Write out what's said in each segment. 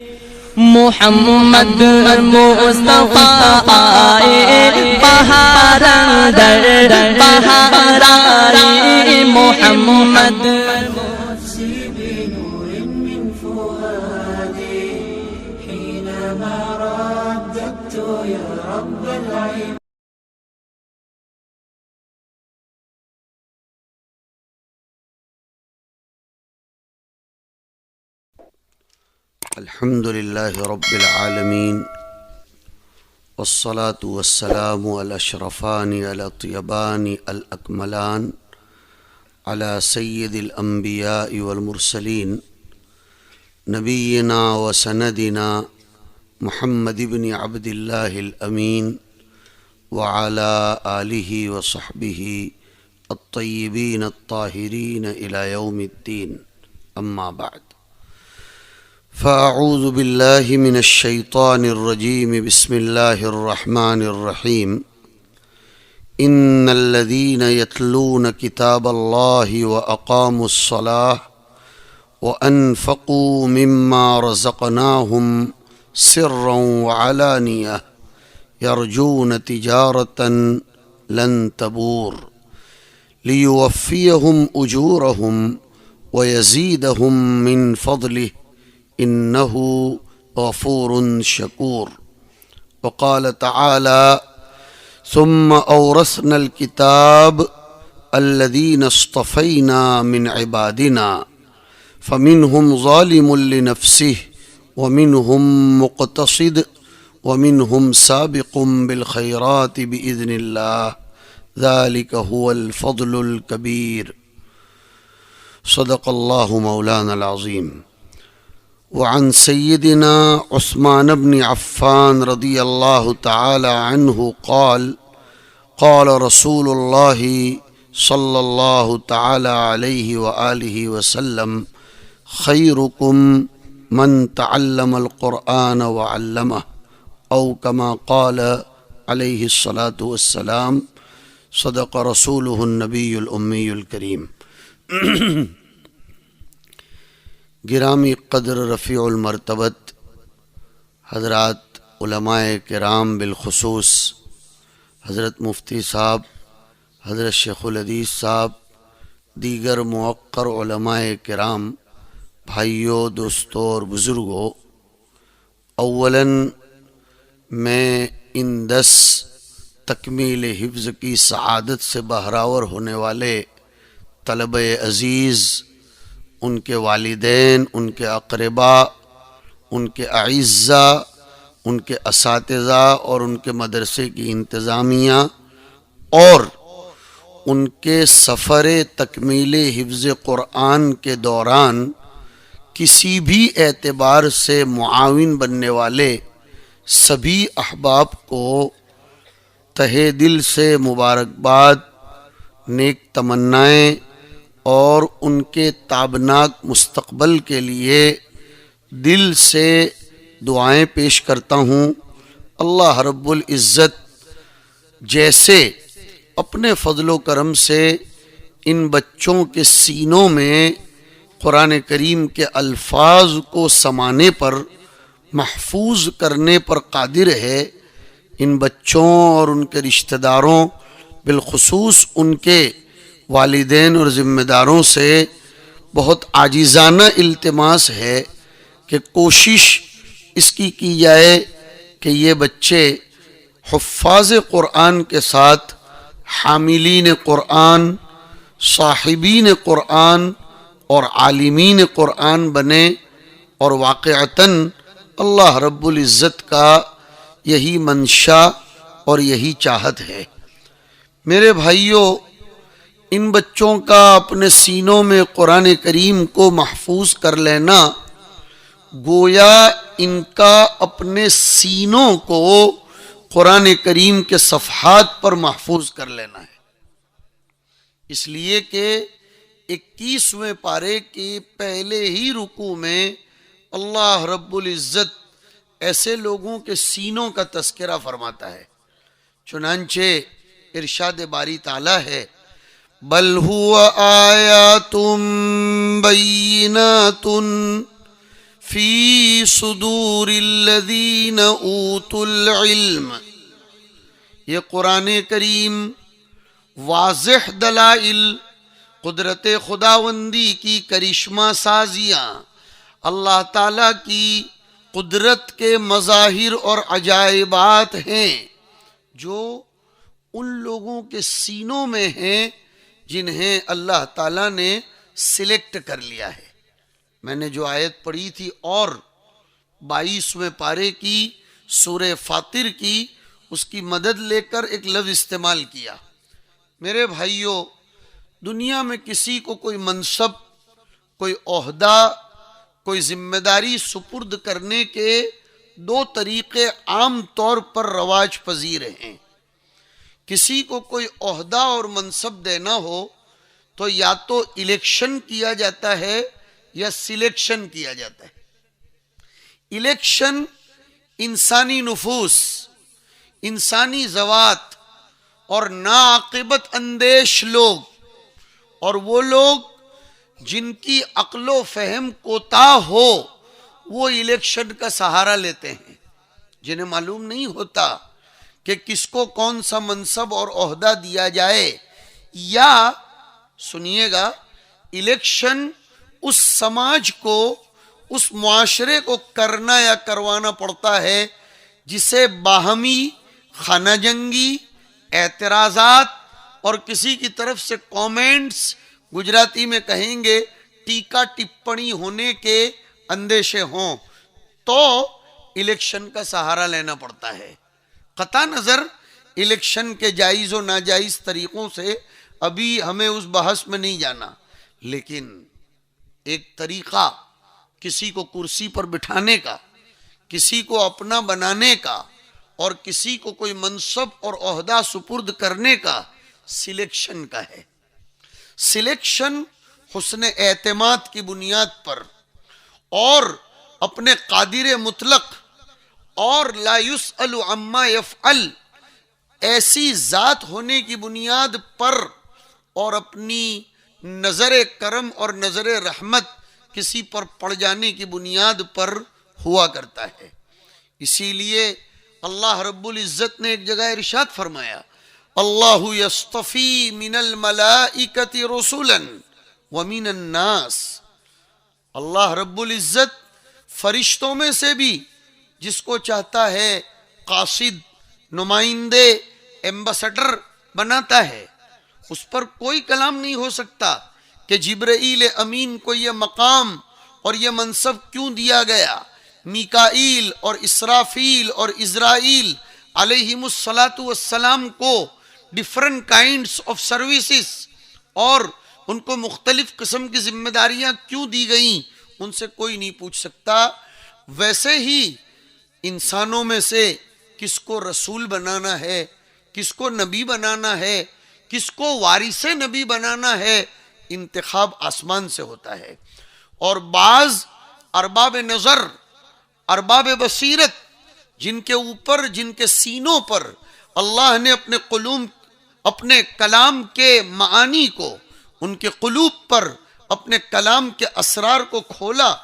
محمد مصطفیٰ آئے بہار اندر بہار آئی محمد الحمد لله رب العالمين والصلاة والسلام على الأشرفان الأطيبان الأكملان على سيد الأنبياء والمرسلين نبينا وسندنا محمد بن عبد الله الأمين وعلى آله وصحبه الطيبين الطاهرين إلى يوم الدين. أما بعد، فأعوذ بالله من الشيطان الرجيم. بسم الله الرحمن الرحيم. إن الذين يتلون كتاب الله وأقاموا الصلاة وأنفقوا مما رزقناهم سرا وعلانية يرجون تجارة لن تبور ليوفيهم أجورهم ويزيدهم من فضله إنه غفور شكور. وقال تعالى: ثم أورثنا الكتاب الذين اصطفينا من عبادنا فمنهم ظالم لنفسه ومنهم مقتصد ومنهم سابق بالخيرات بإذن الله ذلك هو الفضل الكبير. صدق الله مولانا العظيم. وعن سيدنا عثمان بن عفان رضي الله تعالى عنه قال: قال رسول الله صلى الله تعالى عليه وآله وسلم: خيركم من تعلم القرآن وعلمه، أو كما قال عليه الصلاة والسلام. صدق رسوله النبي الأمي الكريم. گرامی قدر رفیع المرتبت حضرات علماء کرام، بالخصوص حضرت مفتی صاحب، حضرت شیخ الحدیث صاحب، دیگر موقر علماء کرام، بھائیوں، دوستوں اور بزرگوں، اولاً میں ان 10 تکمیل حفظ کی سعادت سے بہراور ہونے والے طلبہ عزیز، ان کے والدین، ان کے اقرباء، ان کے اعزاء، ان کے اساتذہ اور ان کے مدرسے کی انتظامیہ اور ان کے سفر تکمیل حفظ قرآن کے دوران کسی بھی اعتبار سے معاون بننے والے سبھی احباب کو تہہ دل سے مبارکباد، نیک تمنائیں اور ان کے تابناک مستقبل کے لیے دل سے دعائیں پیش کرتا ہوں. اللہ رب العزت جیسے اپنے فضل و کرم سے ان بچوں کے سینوں میں قرآن کریم کے الفاظ کو سمانے پر، محفوظ کرنے پر قادر ہے، ان بچوں اور ان کے رشتہ داروں، بالخصوص ان کے والدین اور ذمہ داروں سے بہت عاجزانہ التماس ہے کہ کوشش اس کی جائے کہ یہ بچے حفاظ قرآن کے ساتھ حاملین قرآن، صاحبین قرآن اور عالمین قرآن بنے، اور واقعتاً اللہ رب العزت کا یہی منشا اور یہی چاہت ہے. میرے بھائیوں، ان بچوں کا اپنے سینوں میں قرآن کریم کو محفوظ کر لینا گویا ان کا اپنے سینوں کو قرآن کریم کے صفحات پر محفوظ کر لینا ہے. اس لیے کہ 21ویں پارے کی پہلے ہی رکوع میں اللہ رب العزت ایسے لوگوں کے سینوں کا تذکرہ فرماتا ہے. چنانچہ ارشاد باری تعالیٰ ہے: بل هو آیات بینات فی صدور الذین اوتوا العلم. یہ قرآن کریم واضح دلائل، قدرت خداوندی کی کرشمہ سازیاں، اللہ تعالیٰ کی قدرت کے مظاہر اور عجائبات ہیں جو ان لوگوں کے سینوں میں ہیں جنہیں اللہ تعالیٰ نے سلیکٹ کر لیا ہے. میں نے جو آیت پڑھی تھی اور 22ویں پارے کی سورہ فاطر کی، اس کی مدد لے کر ایک لفظ استعمال کیا. میرے بھائیوں، دنیا میں کسی کو کوئی منصب، کوئی عہدہ، کوئی ذمہ داری سپرد کرنے کے 2 طریقے عام طور پر رواج پذیر ہیں. کسی کو کوئی عہدہ اور منصب دینا ہو تو یا تو الیکشن کیا جاتا ہے یا سلیکشن کیا جاتا ہے. الیکشن انسانی نفوس، انسانی ذوات اور ناعاقبت اندیش لوگ، اور وہ لوگ جن کی عقل و فہم کوتاہ ہو، وہ الیکشن کا سہارا لیتے ہیں. جنہیں معلوم نہیں ہوتا کہ کس کو کون سا منصب اور عہدہ دیا جائے. یا سنیے گا، الیکشن اس سماج کو، اس معاشرے کو کرنا یا کروانا پڑتا ہے جسے باہمی خانہ جنگی، اعتراضات اور کسی کی طرف سے کامنٹس، گجراتی میں کہیں گے ٹیکا ٹپڑی ہونے کے اندیشے ہوں، تو الیکشن کا سہارا لینا پڑتا ہے. قطع نظر الیکشن کے جائز و ناجائز طریقوں سے ابھی ہمیں اس بحث میں نہیں جانا، لیکن ایک طریقہ کسی کو کرسی پر بٹھانے کا، کسی کو اپنا بنانے کا، اور کسی کو کوئی منصب اور عہدہ سپرد کرنے کا سلیکشن کا ہے. سلیکشن حسن اعتماد کی بنیاد پر اور اپنے قادر مطلق اور لا یسأل عما یفعل ایسی ذات ہونے کی بنیاد پر، اور اپنی نظر کرم اور نظر رحمت کسی پر پڑ جانے کی بنیاد پر ہوا کرتا ہے. اسی لیے اللہ رب العزت نے ایک جگہ ارشاد فرمایا، اللہ یصطفی من الملائکۃ رسلا ومن الناس. اللہ رب العزت فرشتوں میں سے بھی جس کو چاہتا ہے قاصد، نمائندے، ایمبیسڈر بناتا ہے. اس پر کوئی کلام نہیں ہو سکتا کہ جبرائیل امین کو یہ مقام اور یہ منصب کیوں دیا گیا، میکائیل اور اسرافیل اور عزرائیل علیہم السلام کو ڈیفرنٹ کائنڈس آف سروسز اور ان کو مختلف قسم کی ذمہ داریاں کیوں دی گئیں، ان سے کوئی نہیں پوچھ سکتا. ویسے ہی انسانوں میں سے کس کو رسول بنانا ہے، کس کو نبی بنانا ہے، کس کو وارث نبی بنانا ہے، انتخاب آسمان سے ہوتا ہے. اور بعض ارباب نظر، ارباب بصیرت، جن کے اوپر، جن کے سینوں پر اللہ نے اپنے کلام کے معانی کو، ان کے قلوب پر اپنے کلام کے اسرار کو کھولا،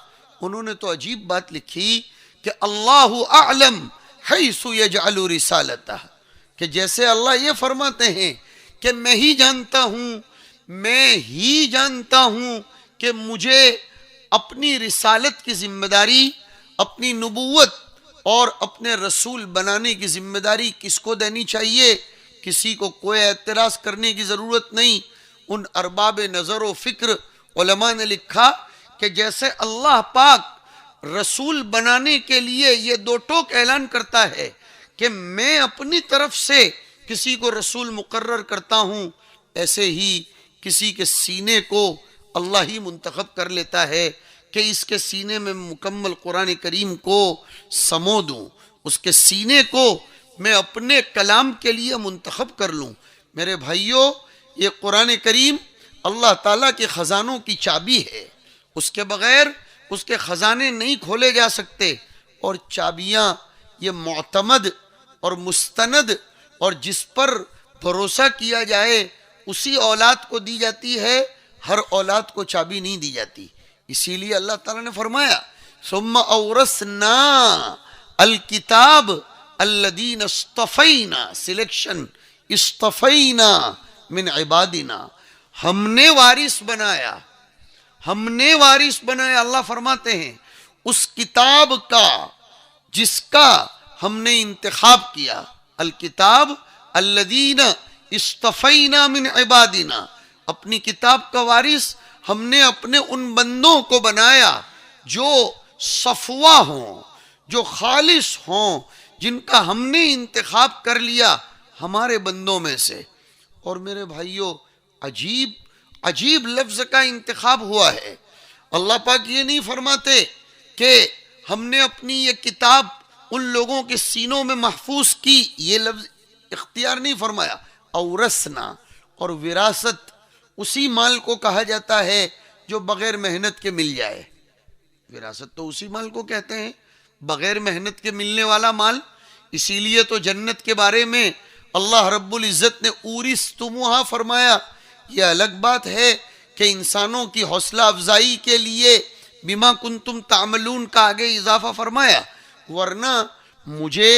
انہوں نے تو عجیب بات لکھی کہ اللہ اعلم حیث یجعل رسالتہ، کہ جیسے اللہ یہ فرماتے ہیں کہ میں ہی جانتا ہوں کہ مجھے اپنی رسالت کی ذمہ داری، اپنی نبوت اور اپنے رسول بنانے کی ذمہ داری کس کو دینی چاہیے. کسی کو کوئی اعتراض کرنے کی ضرورت نہیں. ان ارباب نظر و فکر علماء نے لکھا کہ جیسے اللہ پاک رسول بنانے کے لیے یہ 2 ٹوک اعلان کرتا ہے کہ میں اپنی طرف سے کسی کو رسول مقرر کرتا ہوں، ایسے ہی کسی کے سینے کو اللہ ہی منتخب کر لیتا ہے کہ اس کے سینے میں مکمل قرآن کریم کو سمو دوں، اس کے سینے کو میں اپنے کلام کے لیے منتخب کر لوں. میرے بھائیوں، یہ قرآن کریم اللہ تعالیٰ کے خزانوں کی چابی ہے. اس کے بغیر اس کے خزانے نہیں کھولے جا سکتے. اور چابیاں یہ معتمد اور مستند اور جس پر بھروسہ کیا جائے اسی اولاد کو دی جاتی ہے، ہر اولاد کو چابی نہیں دی جاتی. اسی لیے اللہ تعالیٰ نے فرمایا ثم اورثنا الکتاب الذین اصطفینا، سلیکشن، اصطفینا من عبادنا، ہم نے وارث بنایا، ہم نے وارث بنایا، اللہ فرماتے ہیں اس کتاب کا جس کا ہم نے انتخاب کیا، الکتاب الذین اصطفینا من عبادنا، اپنی کتاب کا وارث ہم نے اپنے ان بندوں کو بنایا جو صفوہ ہوں، جو خالص ہوں، جن کا ہم نے انتخاب کر لیا ہمارے بندوں میں سے۔ اور میرے بھائیوں، عجیب عجیب لفظ کا انتخاب ہوا ہے۔ اللہ پاک یہ نہیں فرماتے کہ ہم نے اپنی یہ کتاب ان لوگوں کے سینوں میں محفوظ کی، یہ لفظ اختیار نہیں فرمایا۔ اورثنا، اور وراثت اسی مال کو کہا جاتا ہے جو بغیر محنت کے مل جائے۔ وراثت تو اسی مال کو کہتے ہیں، بغیر محنت کے ملنے والا مال۔ اسی لیے تو جنت کے بارے میں اللہ رب العزت نے اورثتموہا فرمایا۔ یہ الگ بات ہے کہ انسانوں کی حوصلہ افزائی کے لیے بما کنتم تعملون کا آگے اضافہ فرمایا، ورنہ مجھے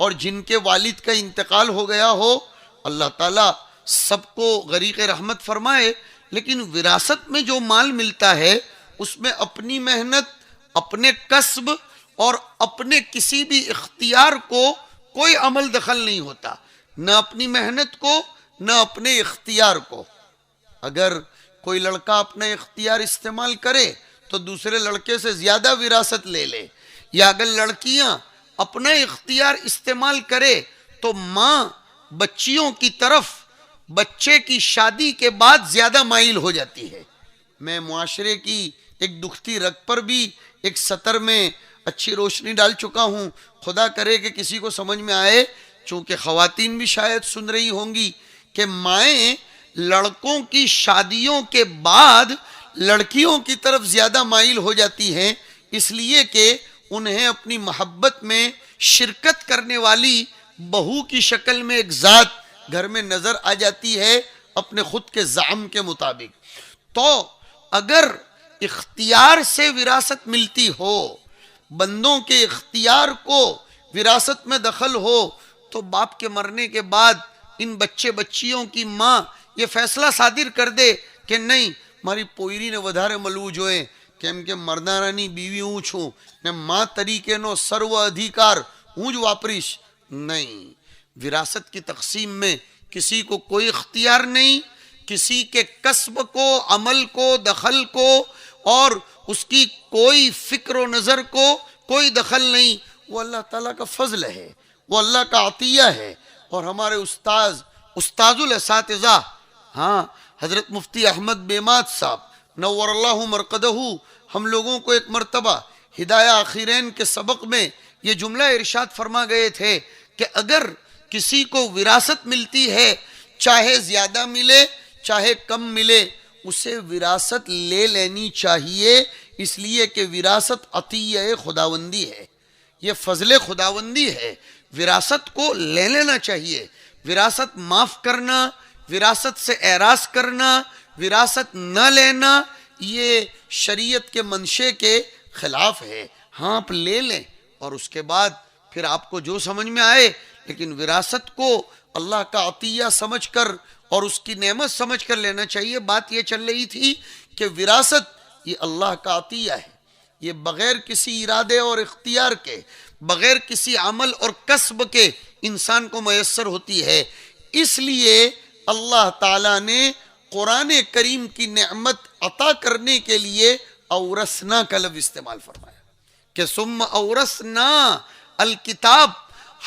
اور جن کے والد کا انتقال ہو گیا ہو، اللہ تعالیٰ سب کو غریق رحمت فرمائے، لیکن وراثت میں جو مال ملتا ہے اس میں اپنی محنت، اپنے کسب اور اپنے کسی بھی اختیار کو کوئی عمل دخل نہیں ہوتا، نہ اپنی محنت کو نہ اپنے اختیار کو۔ اگر کوئی لڑکا اپنا اختیار استعمال کرے تو دوسرے لڑکے سے زیادہ وراثت لے لے، یا اگر لڑکیاں اپنا اختیار استعمال کرے تو ماں بچیوں کی طرف بچے کی شادی کے بعد زیادہ مائل ہو جاتی ہے۔ میں معاشرے کی ایک دکھتی رگ پر بھی ایک سطر میں اچھی روشنی ڈال چکا ہوں، خدا کرے کہ کسی کو سمجھ میں آئے، چونکہ خواتین بھی شاید سن رہی ہوں گی کہ مائیں لڑکوں کی شادیوں کے بعد لڑکیوں کی طرف زیادہ مائل ہو جاتی ہیں، اس لیے کہ انہیں اپنی محبت میں شرکت کرنے والی بہو کی شکل میں ایک ذات گھر میں نظر آ جاتی ہے اپنے خود کے زعم کے مطابق۔ تو اگر اختیار سے وراثت ملتی ہو، بندوں کے اختیار کو وراثت میں دخل ہو، تو باپ کے مرنے کے بعد ان بچے بچیوں کی ماں یہ فیصلہ صادر کر دے کہ نہیں، ماری پوئری نے ودھارے ملوج ہوئے કેમ કે મરનારાની બીવી હું છું ને માં તરીકેનો સર્વ અધિકાર હું જ વાપરીશ, નહીં। وراثت کی تقسیم میں کسی کو کوئی اختیار نہیں، کسی کے کسب کو، عمل کو، دخل کو اور اس کی کوئی فکر و نظر کو کوئی دخل نہیں۔ وہ اللہ تعالیٰ کا فضل ہے، وہ اللہ کا عطیہ ہے۔ اور ہمارے استاذ الاساتذہ، ہاں، حضرت مفتی احمد بیمات صاحب نور اللہ مرقدہ، ہم لوگوں کو ایک مرتبہ ہدایہ آخرین کے سبق میں یہ جملہ ارشاد فرما گئے تھے کہ اگر کسی کو وراثت ملتی ہے، چاہے زیادہ ملے چاہے کم ملے، اسے وراثت لے لینی چاہیے، اس لیے کہ وراثت عطیہ خداوندی ہے، یہ فضل خداوندی ہے۔ وراثت کو لے لینا چاہیے۔ وراثت معاف کرنا، وراثت سے اعراض کرنا، وراثت نہ لینا، یہ شریعت کے منشے کے خلاف ہے۔ ہاں، آپ لے لیں اور اس کے بعد پھر آپ کو جو سمجھ میں آئے، لیکن وراثت کو اللہ کا عطیہ سمجھ کر اور اس کی نعمت سمجھ کر لینا چاہیے۔ بات یہ چل رہی تھی کہ وراثت یہ اللہ کا عطیہ ہے، یہ بغیر کسی ارادے اور اختیار کے، بغیر کسی عمل اور کسب کے انسان کو میسر ہوتی ہے۔ اس لیے اللہ تعالیٰ نے قرآن کریم کی نعمت عطا کرنے کے لیے اورثنا کا لفظ استعمال فرمایا کہ ثم اورثنا الکتاب،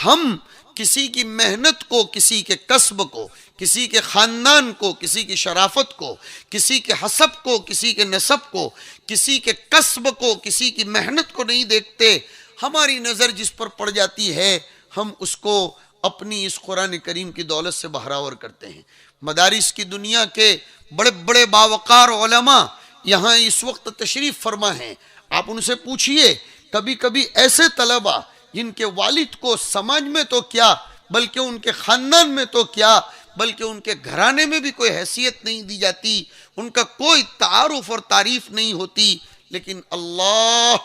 ہم کسی کی محنت کو، کسی کے کسب کو، کسی کے خاندان کو، کسی کی شرافت کو، کسی کے حسب کو، کسی کے نسب کو، کسی کے کسب کو، کسی کی محنت کو نہیں دیکھتے۔ ہماری نظر جس پر پڑ جاتی ہے ہم اس کو اپنی اس قرآن کریم کی دولت سے بہراور کرتے ہیں۔ مدارس کی دنیا کے بڑے بڑے باوقار علماء یہاں اس وقت تشریف فرما ہیں، آپ ان سے پوچھئے، کبھی کبھی ایسے طلبہ جن کے والد کو سماج میں تو کیا بلکہ ان کے خاندان میں تو کیا بلکہ ان کے گھرانے میں بھی کوئی حیثیت نہیں دی جاتی، ان کا کوئی تعارف اور تعریف نہیں ہوتی، لیکن اللہ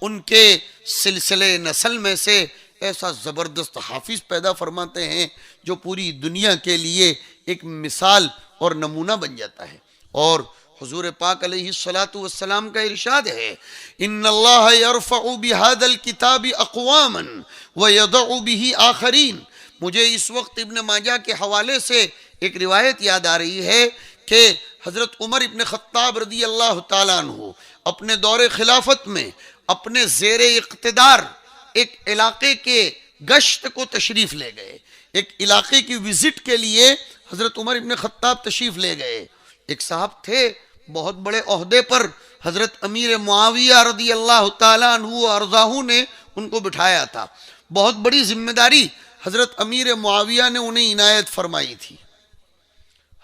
ان کے سلسلے نسل میں سے ایسا زبردست حافظ پیدا فرماتے ہیں جو پوری دنیا کے لیے ایک مثال اور نمونہ بن جاتا ہے. اور حضور پاک علیہ الصلاۃ والسلام کا ارشاد ہے ان اللہ یرفع بہذا الکتاب اقواما ویضع بہ آخرین. مجھے اس وقت ابن ماجہ کے حوالے سے ایک روایت یاد آ رہی ہے کہ حضرت عمر ابن خطاب رضی اللہ تعالیٰ عنہ اپنے دور خلافت میں اپنے زیر اقتدار ایک علاقے کے گشت کو تشریف لے گئے. ایک علاقے کی وزٹ کے لیے حضرت عمر ابن خطاب تشریف لے گئے. ایک صاحب تھے بہت بڑے عہدے پر، حضرت امیر معاویہ رضی اللہ تعالیٰ عنہ وارضاہ نے ان کو بٹھایا تھا. بہت بڑی ذمہ داری حضرت امیر معاویہ نے انہیں عنایت فرمائی تھی.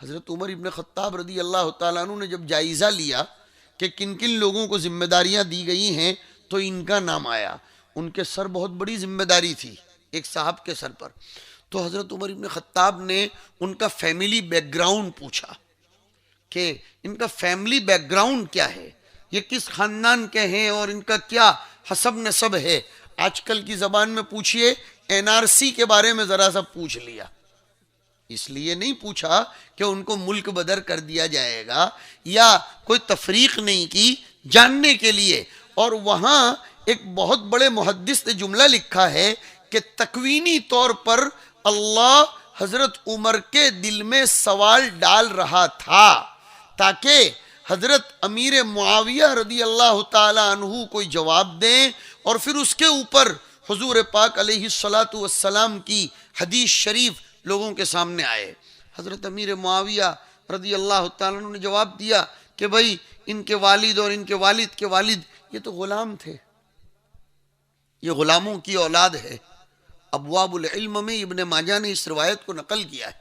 حضرت عمر ابن خطاب رضی اللہ تعالیٰ عنہ نے جب جائزہ لیا کہ کن کن لوگوں کو ذمہ داریاں دی گئی ہیں تو ان کا نام آیا. ان کے سر بہت بڑی ذمہ داری تھی ایک صاحب کے سر پر. تو حضرت عمر ابن خطاب نے ان کا فیملی بیک گراؤنڈ پوچھا کہ ان کا فیملی بیک گراؤنڈ کیا ہے، یہ کس خاندان کے ہیں اور ان کا کیا حسب نسب ہے. آج کل کی زبان میں پوچھئے NRC کے بارے میں ذرا سا پوچھ لیا. اس لیے نہیں پوچھا کہ ان کو ملک بدر کر دیا جائے گا یا کوئی تفریق نہیں کی، جاننے کے لیے. اور وہاں ایک بہت بڑے محدث نے جملہ لکھا ہے کہ تکوینی طور پر اللہ حضرت عمر کے دل میں سوال ڈال رہا تھا تاکہ حضرت امیر معاویہ رضی اللہ تعالی عنہ کوئی جواب دیں اور پھر اس کے اوپر حضور پاک علیہ الصلاۃ والسلام کی حدیث شریف لوگوں کے سامنے آئے. حضرت امیر معاویہ رضی اللہ تعالیٰ عنہ نے جواب دیا کہ بھائی ان کے والد اور ان کے والد کے والد یہ تو غلام تھے، یہ غلاموں کی اولاد ہے. ابواب العلم میں ابن ماجہ نے اس روایت کو نقل کیا ہے.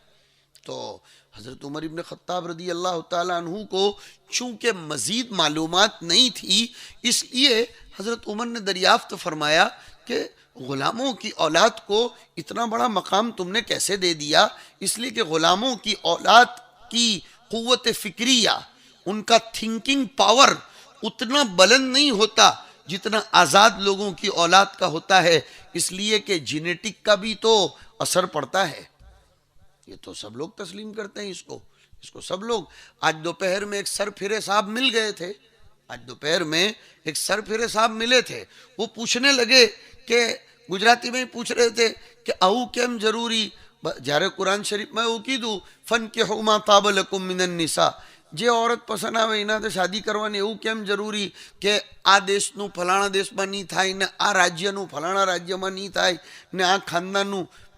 تو حضرت عمر ابن خطاب رضی اللہ تعالیٰ عنہ کو چونکہ مزید معلومات نہیں تھی، اس لیے حضرت عمر نے دریافت فرمایا کہ غلاموں کی اولاد کو اتنا بڑا مقام تم نے کیسے دے دیا؟ اس لیے کہ غلاموں کی اولاد کی قوت فکریہ، ان کا تھنکنگ پاور اتنا بلند نہیں ہوتا جتنا آزاد لوگوں کی اولاد کا ہوتا ہے. اس لیے کہ جینیٹک کا بھی تو اثر پڑتا ہے. یہ تو سب لوگ تسلیم کرتے ہیں اس کو سب لوگ. آج دوپہر میں ایک سر پھرے صاحب مل گئے تھے، ملے تھے. وہ پوچھنے لگے کہ گجراتی میں پوچھ رہے تھے کہ او کیم ضروری جارے قرآن شریف میں او کی دوں فنکحوا ما طاب لکم من النساء، જે عورت પસંદ આવે એનાથી શાદી કરવાની એવું કેમ જરૂરી કે આ દેશનું ફલાણા દેશમાં નહીં થાય ને આ રાજ્યનું ફલાણા રાજ્યમાં નહીં થાય ને આ ખાનદાનનું.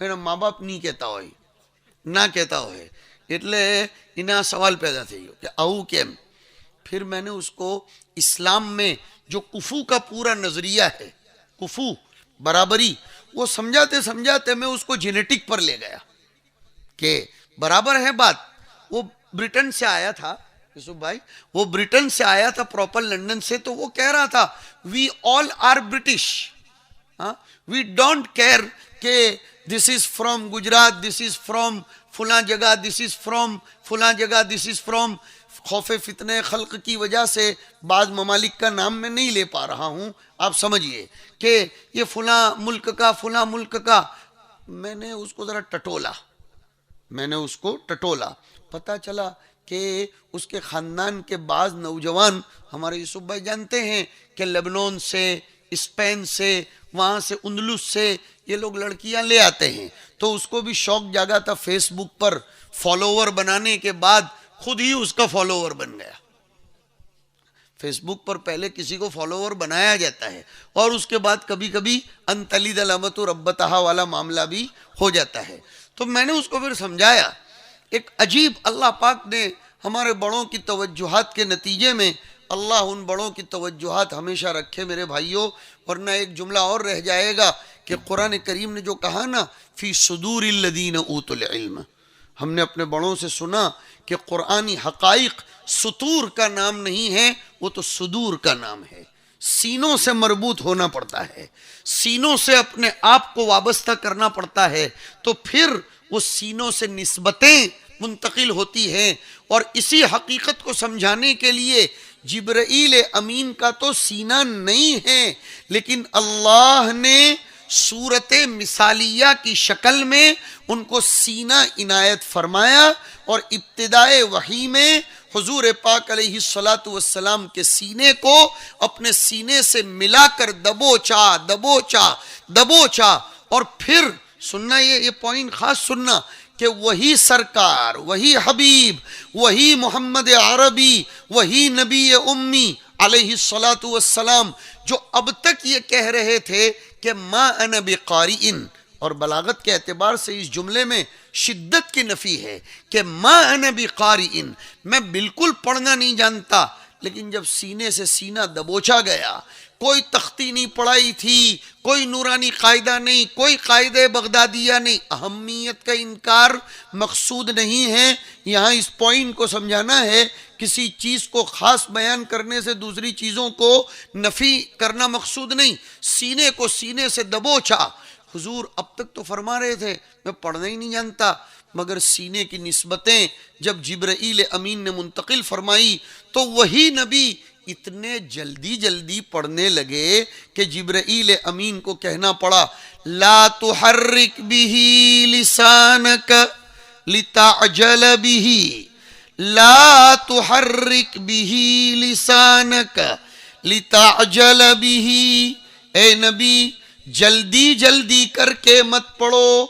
એના મા બાપ નહીં કહેતા હોય, ના કહેતા હોય, એટલે એને આ સવાલ પેદા થઈ ગયો કે આવું કેમ. پھر میں نے اس کو اسلام میں جو کفو کا پورا نظریہ ہے، کفو برابری، وہ سمجھاتے میں اس کو جینیٹک پر لے گیا کہ برابر ہے بات. وہ برٹن سے آیا تھا یوسف بھائی، وہ برٹن سے آیا تھا پراپر لنڈن سے. تو وہ کہہ رہا تھا we all are British, we don't care کہ this is from Gujarat, this is from فلاں جگہ، دس از فرام فلاں جگہ، دس از فرام. خوف فتنہ خلق کی وجہ سے بعض ممالک کا نام میں نہیں لے پا رہا ہوں، آپ سمجھئے کہ یہ فلاں ملک کا. میں نے اس کو ذرا ٹٹولا، پتہ چلا کہ اس کے خاندان کے بعض نوجوان ہمارے یوسف بھائی جانتے ہیں کہ لبنان سے، اسپین سے، وہاں سے اندلس سے یہ لوگ لڑکیاں لے آتے ہیں. تو اس کو بھی شوق جاگا تھا فیس بک پر فالوور بنانے کے بعد خود ہی اس کا فالوور بن گیا. فیس بک پر پہلے کسی کو فالوور بنایا جاتا ہے اور اس کے بعد کبھی کبھی انتلید الامۃ ربتہا والا معاملہ بھی ہو جاتا ہے. تو میں نے اس کو پھر سمجھایا. ایک عجیب اللہ پاک نے ہمارے بڑوں کی توجہات کے نتیجے میں، اللہ ان بڑوں کی توجہات ہمیشہ رکھے میرے بھائیوں. ورنہ ایک جملہ اور رہ جائے گا کہ قرآن کریم نے جو کہا نا فی صدور الذین اوتوا العلم، ہم نے اپنے بڑوں سے سنا کہ قرآنی حقائق سطور کا نام نہیں ہے، وہ تو صدور کا نام ہے. سینوں سے مربوط ہونا پڑتا ہے، سینوں سے اپنے آپ کو وابستہ کرنا پڑتا ہے. تو پھر وہ سینوں سے نسبتیں منتقل ہوتی ہیں، اور اسی حقیقت کو سمجھانے کے لیے جبرائیل امین کا تو سینہ نہیں ہے، لیکن اللہ نے صورت مثالیہ کی شکل میں ان کو سینہ عنایت فرمایا، اور ابتدائے وحی میں حضور پاک علیہ الصلاۃ والسلام کے سینے کو اپنے سینے سے ملا کر دبوچا، اور پھر سننا، یہ پوائنٹ خاص سننا، کہ وہی سرکار، وہی حبیب، وہی محمد عربی، وہی نبی امی علیہ الصلاۃ والسلام جو اب تک یہ کہہ رہے تھے کہ ما انا بقارئ، اور بلاغت کے اعتبار سے اس جملے میں شدت کی نفی ہے کہ ما انا بقارئ، میں بالکل پڑھنا نہیں جانتا، لیکن جب سینے سے سینہ دبوچا گیا، کوئی تختی نہیں پڑھائی تھی، کوئی نورانی قاعدہ نہیں، کوئی قاعدہ بغدادیہ نہیں، اہمیت کا انکار مقصود نہیں ہے، یہاں اس پوائنٹ کو سمجھانا ہے، کسی چیز کو خاص بیان کرنے سے دوسری چیزوں کو نفی کرنا مقصود نہیں، سینے کو سینے سے دبوچا۔ حضور اب تک تو فرما رہے تھے میں پڑھنا ہی نہیں جانتا، مگر سینے کی نسبتیں جب جبرائیل امین نے منتقل فرمائی تو وہی نبی اتنے جلدی پڑھنے لگے کہ جبرائیل امین کو کہنا پڑا لا تحرک به لسانک لتعجل به، لا تحرک به لسانک لتعجل به، اے نبی جلدی کر کے مت پڑھو۔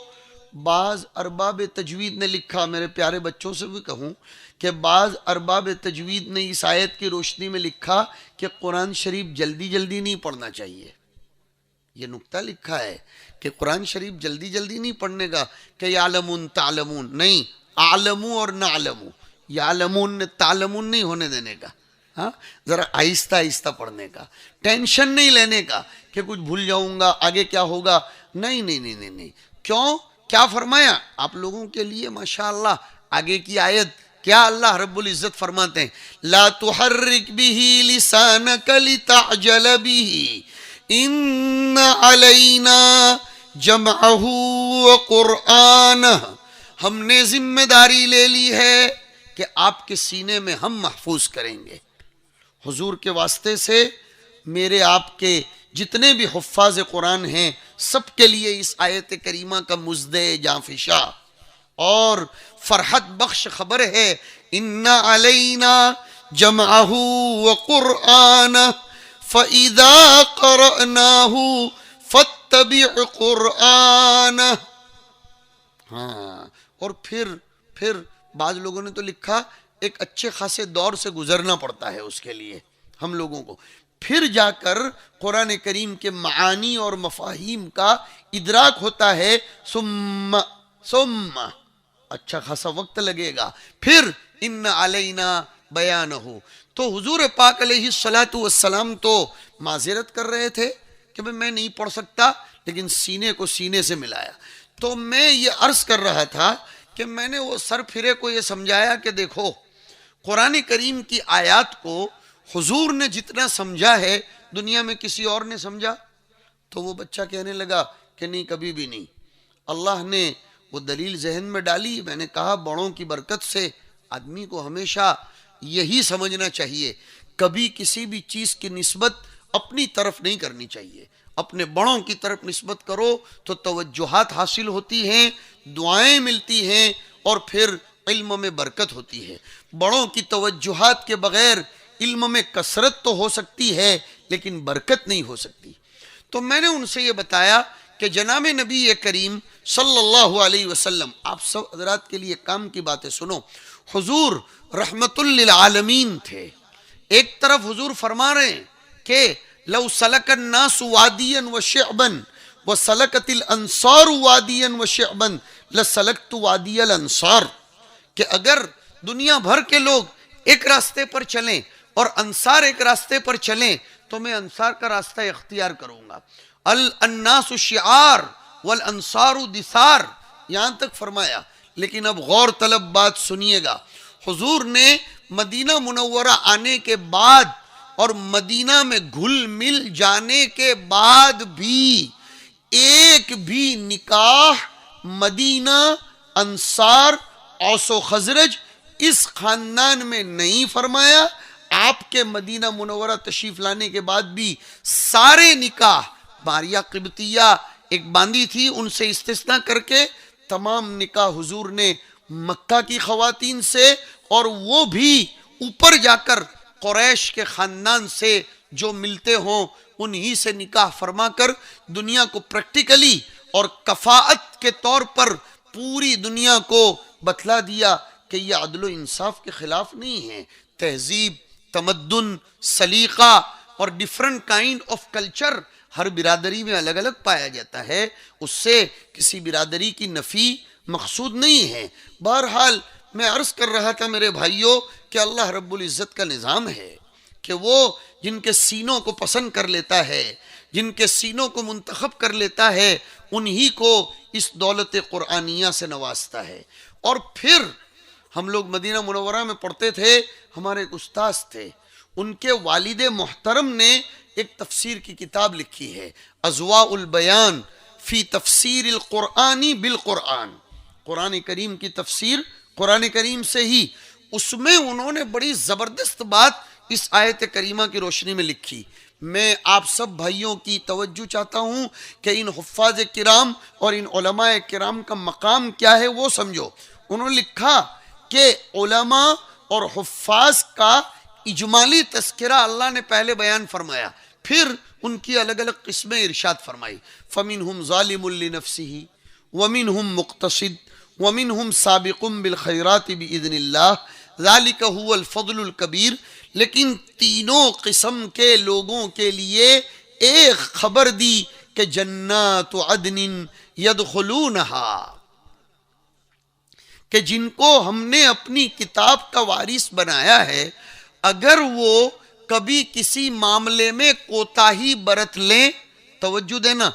بعض ارباب تجوید نے لکھا، میرے پیارے بچوں سے بھی کہوں کہ بعض ارباب تجوید نے اس آیت کی روشنی میں لکھا کہ قرآن شریف جلدی نہیں پڑھنا چاہیے۔ یہ نکتہ لکھا ہے کہ قرآن شریف جلدی نہیں پڑھنے کا، کہ یعلمون تعلمون نہیں، اعلمو اور نعلمو، یعلمون نے تعلمون نہیں ہونے دینے کا، ہاں ذرا آہستہ پڑھنے کا، ٹینشن نہیں لینے کا کہ کچھ بھول جاؤں گا، آگے کیا ہوگا، نہیں۔ کیوں؟ کیا فرمایا آپ لوگوں کے لیے ماشاءاللہ آگے کی آیت کیا اللہ رب العزت فرماتے ہیں، لا تحرک به لسانک لتعجل به ان علینا جمعہ وقرآنہ، ہم نے ذمہ داری لے لی ہے کہ آپ کے سینے میں ہم محفوظ کریں گے۔ حضور کے واسطے سے میرے آپ کے جتنے بھی حفاظ قرآن ہیں سب کے لیے اس آیت کریمہ کا مزد جانفشا اور فرحت بخش خبر ہے، ان علینا جمعہ وقرآنہ فَإِذَا قَرَأْنَاهُ فَاتَّبِعْ قُرْآنَهُ۔ ہاں، اور پھر بعض لوگوں نے تو لکھا ایک اچھے خاصے دور سے گزرنا پڑتا ہے اس کے لیے ہم لوگوں کو، پھر جا کر قرآن کریم کے معانی اور مفاہیم کا ادراک ہوتا ہے، ثم اچھا خاصا وقت لگے گا، پھر ان علینا بیانہ۔ تو حضور پاک علیہ الصلاۃ والسلام تو معذرت کر رہے تھے کہ میں نہیں پڑھ سکتا، لیکن سینے کو سینے سے ملایا۔ تو میں یہ عرض کر رہا تھا کہ میں نے وہ سر پھرے کو یہ سمجھایا کہ دیکھو قرآن کریم کی آیات کو حضور نے جتنا سمجھا ہے دنیا میں کسی اور نے سمجھا؟ تو وہ بچہ کہنے لگا کہ نہیں، کبھی بھی نہیں۔ اللہ نے وہ دلیل ذہن میں ڈالی، میں نے کہا بڑوں کی برکت سے آدمی کو ہمیشہ یہی سمجھنا چاہیے، کبھی کسی بھی چیز کی نسبت اپنی طرف نہیں کرنی چاہیے، اپنے بڑوں کی طرف نسبت کرو تو توجہات حاصل ہوتی ہیں، دعائیں ملتی ہیں، اور پھر علم میں برکت ہوتی ہے۔ بڑوں کی توجہات کے بغیر علم میں کثرت تو ہو سکتی ہے لیکن برکت نہیں ہو سکتی۔ تو میں نے ان سے یہ بتایا کہ جناب نبی کریم صلی اللہ علیہ وسلم، آپ سب حضرات کے لیے کام کی باتیں سنو، حضور رحمت للعالمین تھے۔ ایک طرف حضور فرما رہے ہیں کہ لو سلک الناس وادیا وشعبا وسلکت الانصار وادیا وشعبا لسلکت وادی الانصار، کہ اگر دنیا بھر کے لوگ ایک راستے پر چلیں اور انصار ایک راستے پر چلیں تو میں انصار کا راستہ اختیار کروں گا۔ الناس شعار والانصار دثار، یہاں تک فرمایا۔ لیکن اب غور طلب بات سنیے گا، حضور نے مدینہ منورہ آنے کے بعد اور مدینہ میں گھل مل جانے کے بعد بھی ایک بھی نکاح مدینہ انصار اوس و خزرج اس خاندان میں نہیں فرمایا. آپ کے مدینہ منورہ تشریف لانے کے بعد بھی سارے نکاح، ماریہ قبطیہ ایک باندھی تھی ان سے استثناء کر کے تمام نکاح حضور نے مکہ کی خواتین سے، اور وہ بھی اوپر جا کر قریش کے خاندان سے جو ملتے ہوں انہی سے نکاح فرما کر دنیا کو پریکٹیکلی اور کفاءت کے طور پر پوری دنیا کو بتلا دیا کہ یہ عدل و انصاف کے خلاف نہیں ہے. تہذیب، تمدن، سلیقہ اور ڈیفرنٹ کائنڈ آف کلچر ہر برادری میں الگ الگ پایا جاتا ہے، اس سے کسی برادری کی نفی مقصود نہیں ہے. بہرحال میں عرض کر رہا تھا میرے بھائیوں کہ اللہ رب العزت کا نظام ہے کہ وہ جن کے سینوں کو پسند کر لیتا ہے، جن کے سینوں کو منتخب کر لیتا ہے، انہی کو اس دولت قرآنیہ سے نوازتا ہے. اور پھر ہم لوگ مدینہ منورہ میں پڑھتے تھے، ہمارے ایک استاذ تھے، ان کے والد محترم نے ایک تفسیر کی کتاب لکھی ہے، اضواء البیان فی تفسیر القرآن بالقرآن، قرآن کریم کی تفسیر قرآن کریم سے ہی. اس میں انہوں نے بڑی زبردست بات اس آیت کریمہ کی روشنی میں لکھی. میں آپ سب بھائیوں کی توجہ چاہتا ہوں کہ ان حفاظ کرام اور ان علماء کرام کا مقام کیا ہے وہ سمجھو. انہوں نے لکھا کہ علماء اور حفاظ کا اجمالی تذکرہ اللہ نے پہلے بیان فرمایا، پھر ان کی الگ الگ قسمیں ارشاد فرمائی. فَمِنْهُمْ ظَالِمٌ لِنَفْسِهِ وَمِنْهُمْ مُقْتَصِدٌ وَمِنْهُمْ سَابِقٌ بِالْخَيْرَاتِ بِإِذْنِ اللَّهِ ذَلِكَ هُوَ الْفَضْلُ الْكَبِيرُ. لیکن تینوں قسم کے لوگوں کے لیے ایک خبر دی کہ جنات عدن يدخلونها، کہ جن کو ہم نے اپنی کتاب کا وارث بنایا ہے، اگر وہ کبھی کسی معاملے میں کوتاہی برت لیں، توجہ دینا،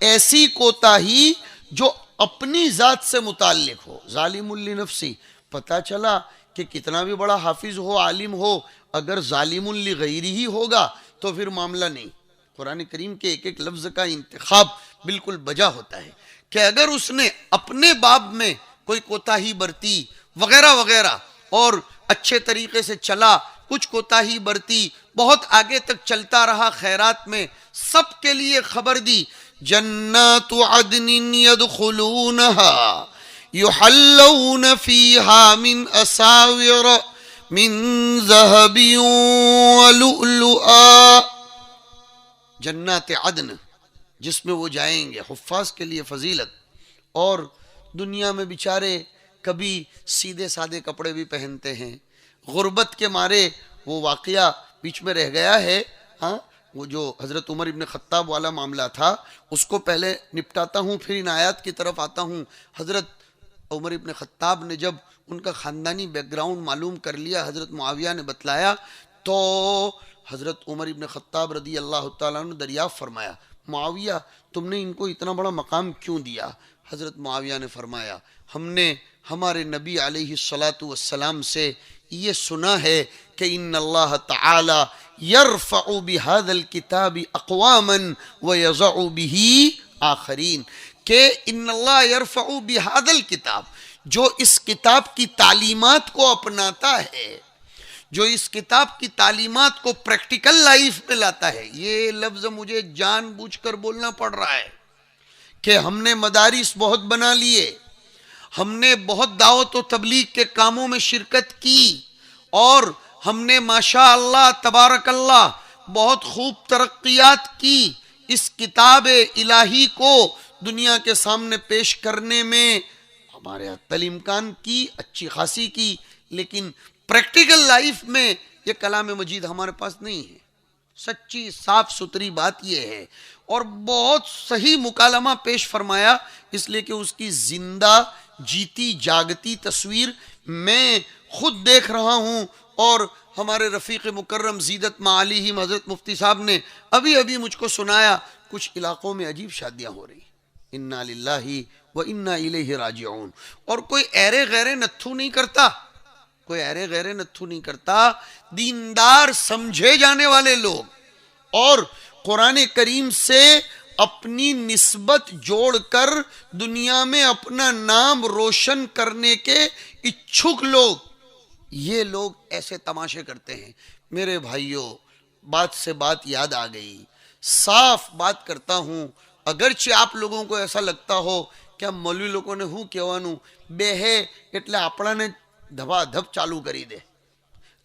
ایسی کوتاہی جو اپنی ذات سے متعلق ہو. ظالم لنفسی، پتہ چلا کہ کتنا بھی بڑا حافظ ہو، عالم ہو، اگر ظالم لغیرہ ہی ہوگا تو پھر معاملہ نہیں. قرآن کریم کے ایک ایک لفظ کا انتخاب بالکل بجا ہوتا ہے کہ اگر اس نے اپنے باب میں کوئی کوتاہی برتی وغیرہ وغیرہ اور اچھے طریقے سے چلا، کچھ کوتاہی برتی، بہت آگے تک چلتا رہا خیرات میں، سب کے لیے خبر دی. جنات عدن يدخلونها يحلون فيها من أساور من ذهب ولؤلؤا. جنات عدن جس میں وہ جائیں گے، حفاظ کے لیے فضیلت. اور دنیا میں بیچارے کبھی سیدھے سادے کپڑے بھی پہنتے ہیں، غربت کے مارے وہ واقعہ بیچ میں رہ گیا ہے. ہاں، وہ جو حضرت عمر ابن خطاب والا معاملہ تھا اس کو پہلے نپٹاتا ہوں، پھر ان آیات کی طرف آتا ہوں. حضرت عمر ابن خطاب نے جب ان کا خاندانی بیک گراؤنڈ معلوم کر لیا، حضرت معاویہ نے بتلایا، تو حضرت عمر ابن خطاب رضی اللہ تعالیٰ نے دریافت فرمایا، معاویہ تم نے ان کو اتنا بڑا مقام کیوں دیا؟ حضرت معاویہ نے فرمایا، ہم نے ہمارے نبی علیہ الصلاۃ والسلام سے یہ سنا ہے کہ ان اللہ تعالی یرفع بهذا الکتاب اقواما ویضع به آخرین، کہ ان اللہ یرفع بهذا الکتاب، جو اس کتاب کی تعلیمات کو اپناتا ہے، جو اس کتاب کی تعلیمات کو پریکٹیکل لائف میں لاتا ہے. یہ لفظ مجھے جان بوجھ کر بولنا پڑ رہا ہے کہ ہم نے مدارس بہت بنا لیے، ہم نے بہت دعوت و تبلیغ کے کاموں میں شرکت کی، اور ہم نے ماشاء اللہ تبارک اللہ بہت خوب ترقیات کی. اس کتاب الہی کو دنیا کے سامنے پیش کرنے میں ہمارے حتی امکان کی، اچھی خاصی کی، لیکن پریکٹیکل لائف میں یہ کلام مجید ہمارے پاس نہیں ہے. سچی صاف ستھری بات یہ ہے، اور بہت صحیح مکالمہ پیش فرمایا، اس لیے کہ اس کی زندہ جیتی جاگتی تصویر میں خود دیکھ رہا ہوں. اور ہمارے رفیق مکرم زیدت معالیہم حضرت مفتی صاحب نے ابھی مجھ کو سنایا، کچھ علاقوں میں عجیب شادیاں ہو رہی، انا للہ و انا الیہ راجعون. اور کوئی ایرے غیرے نتھو نہیں کرتا، کوئی ایرے غیرے نتھو نہیں کرتا، دیندار سمجھے جانے والے لوگ اور قرآن کریم سے اپنی نسبت جوڑ کر دنیا میں اپنا نام روشن کرنے کے اچھک لوگ، یہ لوگ ایسے تماشے کرتے ہیں۔ میرے بھائیوں، بات سے بات یاد آ گئی، صاف بات کرتا ہوں، اگرچہ آپ لوگوں کو ایسا لگتا ہو کہ ہم مولوی لوگوں نے ہوں کہوانوں بے ہے એટલે આપણાને دھبا دھب چالو کری دے،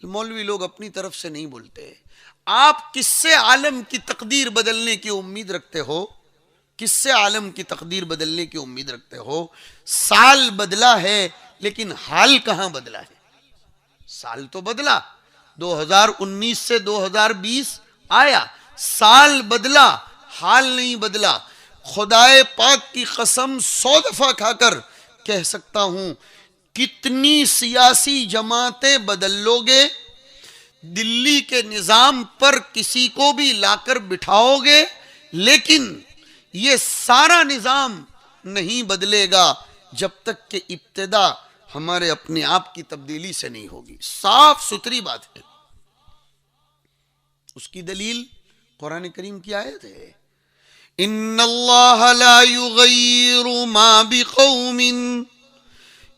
مولوی لوگ اپنی طرف سے نہیں بولتے۔ آپ کس سے عالم کی تقدیر بدلنے کی امید رکھتے ہو؟ کس سے عالم کی تقدیر بدلنے کی امید رکھتے ہو؟ سال بدلا ہے لیکن حال کہاں بدلا ہے؟ سال تو بدلا، 2019 سے 2020 آیا، سال بدلا، حال نہیں بدلا۔ خدائے پاک کی قسم 100 دفعہ کھا کر کہہ سکتا ہوں، کتنی سیاسی جماعتیں بدل لو گے، دلی کے نظام پر کسی کو بھی لا کر بٹھاؤ گے، لیکن یہ سارا نظام نہیں بدلے گا جب تک کہ ابتدا ہمارے اپنے آپ کی تبدیلی سے نہیں ہوگی۔ صاف ستھری بات ہے۔ اس کی دلیل قرآن کریم کی آیت ہے، ان اللہ لا یغیر ما بقوم،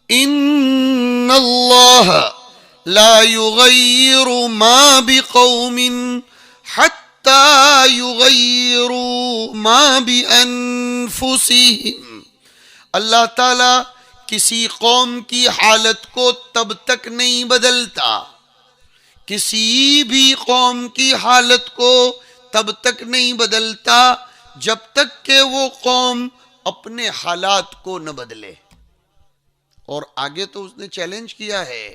ان اللہ لا یغیر ما بقوم حتی یغیروا ما بانفسہم۔ اللہ تعالی کسی قوم کی حالت کو تب تک نہیں بدلتا، کسی بھی قوم کی حالت کو تب تک نہیں بدلتا جب تک کہ وہ قوم اپنے حالات کو نہ بدلے۔ اور آگے تو اس نے چیلنج کیا ہے،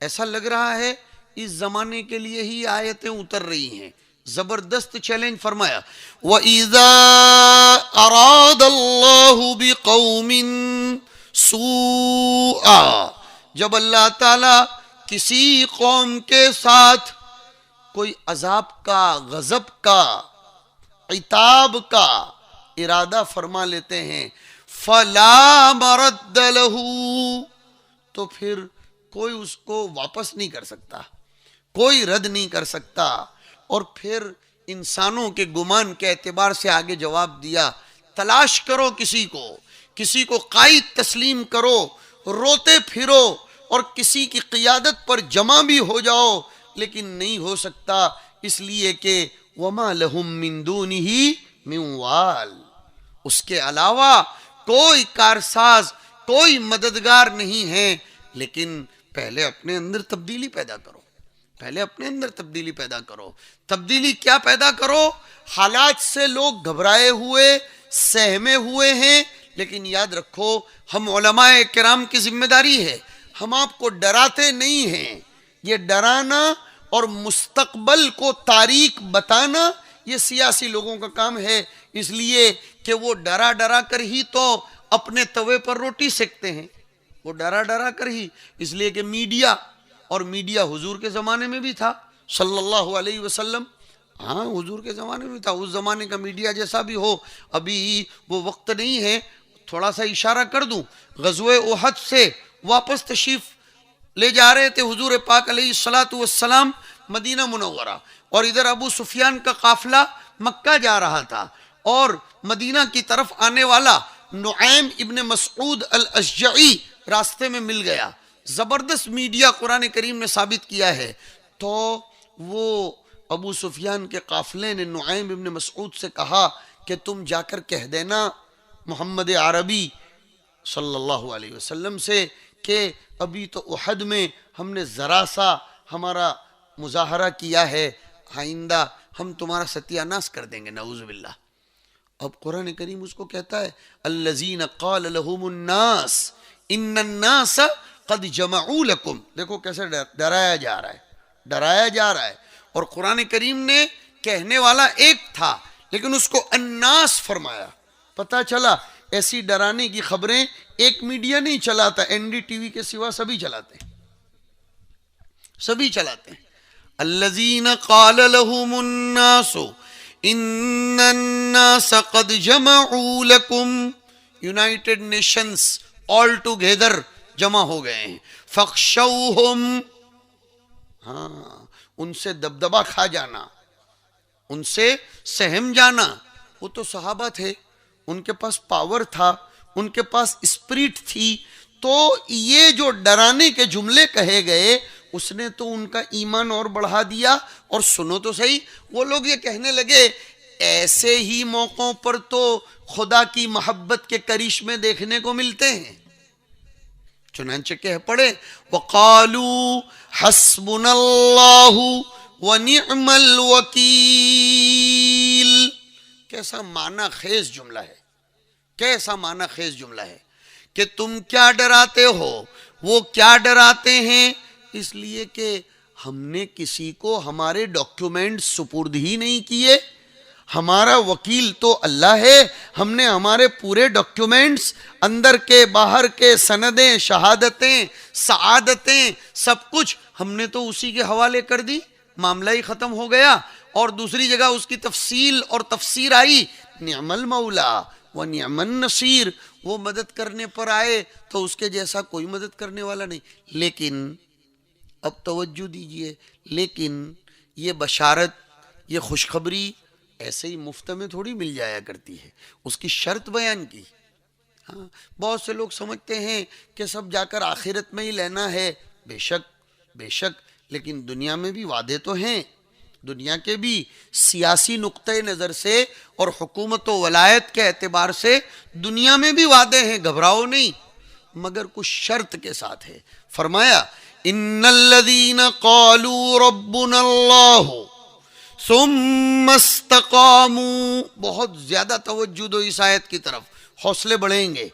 ایسا لگ رہا ہے اس زمانے کے لیے ہی آیتیں اتر رہی ہیں، زبردست چیلنج فرمایا، وَإِذَا أَرَادَ اللَّهُ بِقَوْمٍ سُوءًا، جب اللہ تعالیٰ کسی قوم کے ساتھ کوئی عذاب کا، غضب کا، عتاب کا ارادہ فرما لیتے ہیں، فَلَا مَرَدَّ لَهُ، تو پھر کوئی اس کو واپس نہیں کر سکتا، کوئی رد نہیں کر سکتا۔ اور پھر انسانوں کے گمان کے اعتبار سے آگے جواب دیا، تلاش کرو کسی کو قائد تسلیم کرو، روتے پھرو اور کسی کی قیادت پر جمع بھی ہو جاؤ، لیکن نہیں ہو سکتا، اس لیے کہ وَمَا لَهُم مِّن دُونِهِ مِّن وَالٍ، اس کے علاوہ کوئی کارساز، کوئی مددگار نہیں ہے۔ لیکن پہلے اپنے اندر تبدیلی پیدا کرو، پہلے اپنے اندر تبدیلی پیدا کرو۔ تبدیلی کیا پیدا کرو؟ حالات سے لوگ گھبرائے ہوئے، سہمے ہوئے ہیں، لیکن یاد رکھو ہم علماء کرام کی ذمہ داری ہے، ہم آپ کو ڈراتے نہیں ہیں۔ یہ ڈرانا اور مستقبل کو تاریک بتانا یہ سیاسی لوگوں کا کام ہے، اس لیے کہ وہ ڈرا ڈرا کر ہی تو اپنے توے پر روٹی سیکتے ہیں، وہ ڈرا ڈرا کر ہی، اس لیے کہ میڈیا، اور میڈیا حضور کے زمانے میں بھی تھا صلی اللہ علیہ وسلم، ہاں حضور کے زمانے میں تھا، اس زمانے کا میڈیا جیسا بھی ہو، ابھی وہ وقت نہیں ہے۔ تھوڑا سا اشارہ کر دوں، غزوہ احد سے واپس تشریف لے جا رہے تھے حضور پاک علیہ الصلاۃ والسلام مدینہ منورہ، اور ادھر ابو سفیان کا قافلہ مکہ جا رہا تھا، اور مدینہ کی طرف آنے والا نعیم ابن مسعود الاشجعی راستے میں مل گیا۔ زبردست میڈیا قرآن کریم نے ثابت کیا ہے، تو وہ ابو سفیان کے قافلے نے نعیم ابن مسعود سے کہا کہ تم جا کر کہہ دینا محمد عربی صلی اللہ علیہ وسلم سے کہ ابھی تو احد میں ہم نے ذرا سا ہمارا مظاہرہ کیا ہے، آئندہ ہم تمہارا ستیہ ناش کر دیں گے، نعوذ باللہ۔ اب قرآن کریم اس کو کہتا ہے الذین قال لهم الناس ان الناس قد جمعوا لکم، دیکھو کیسے ڈرایا جا رہا ہے، اور قرآن کریم نے کہنے والا ایک تھا لیکن اس کو الناس فرمایا۔ پتہ چلا ایسی ڈرانے کی خبریں ایک میڈیا نہیں چلاتا، این ڈی ٹی وی کے سوا سبھی چلاتے ہیں۔ الذین قال لهم الناس ان الناس قد جمعوا لکم، یونائٹڈ نیشنز آل ٹوگیدر جمع ہو گئے ہیں، فخشوہم، ہاں ان سے دبدبا کھا جانا، ان سے سہم جانا، وہ تو صحابہ تھے، ان کے پاس پاور تھا، ان کے پاس اسپرٹ تھی، تو یہ جو ڈرانے کے جملے کہے گئے اس نے تو ان کا ایمان اور بڑھا دیا. اور سنو تو صحیح، وہ لوگ یہ کہنے لگے ایسے ہی موقعوں پر تو خدا کی محبت کے کرشمے دیکھنے کو ملتے ہیں. چنانچہ کہہ پڑے وَقَالُوا حَسْبُنَا اللَّهُ وَنِعْمَ الْوَكِيلِ. کیسا معنی خیز جملہ ہے، کیسا معنی خیز جملہ ہے کہ تم کیا ڈراتے ہو، وہ کیا ڈراتے ہیں، اس لیے کہ ہم نے کسی کو ہمارے ڈاکیومنٹ سپرد ہی نہیں کیے. ہمارا وکیل تو اللہ ہے، ہم نے ہمارے پورے ڈاکیومنٹس اندر کے باہر کے سندیں، شہادتیں، سعادتیں، سب کچھ ہم نے تو اسی کے حوالے کر دی، معاملہ ہی ختم ہو گیا. اور دوسری جگہ اس کی تفصیل اور تفسیر آئی نعم المولا و نعم النصیر. وہ مدد کرنے پر آئے تو اس کے جیسا کوئی مدد کرنے والا نہیں. لیکن اب توجہ دیجئے، لیکن یہ بشارت، یہ خوشخبری ایسے ہی مفت میں تھوڑی مل جایا کرتی ہے، اس کی شرط بیان کی. ہاں، بہت سے لوگ سمجھتے ہیں کہ سب جا کر آخرت میں ہی لینا ہے. بے شک بے شک، لیکن دنیا میں بھی وعدے تو ہیں، دنیا کے بھی سیاسی نقطۂ نظر سے اور حکومت و ولایت کے اعتبار سے دنیا میں بھی وعدے ہیں، گھبراؤ نہیں، مگر کچھ شرط کے ساتھ ہے. فرمایا ان الذین قالوا ربنا اللہ ثم استقاموا. بہت زیادہ توجہ دو اس آیت کی طرف، حوصلے بڑھیں گے.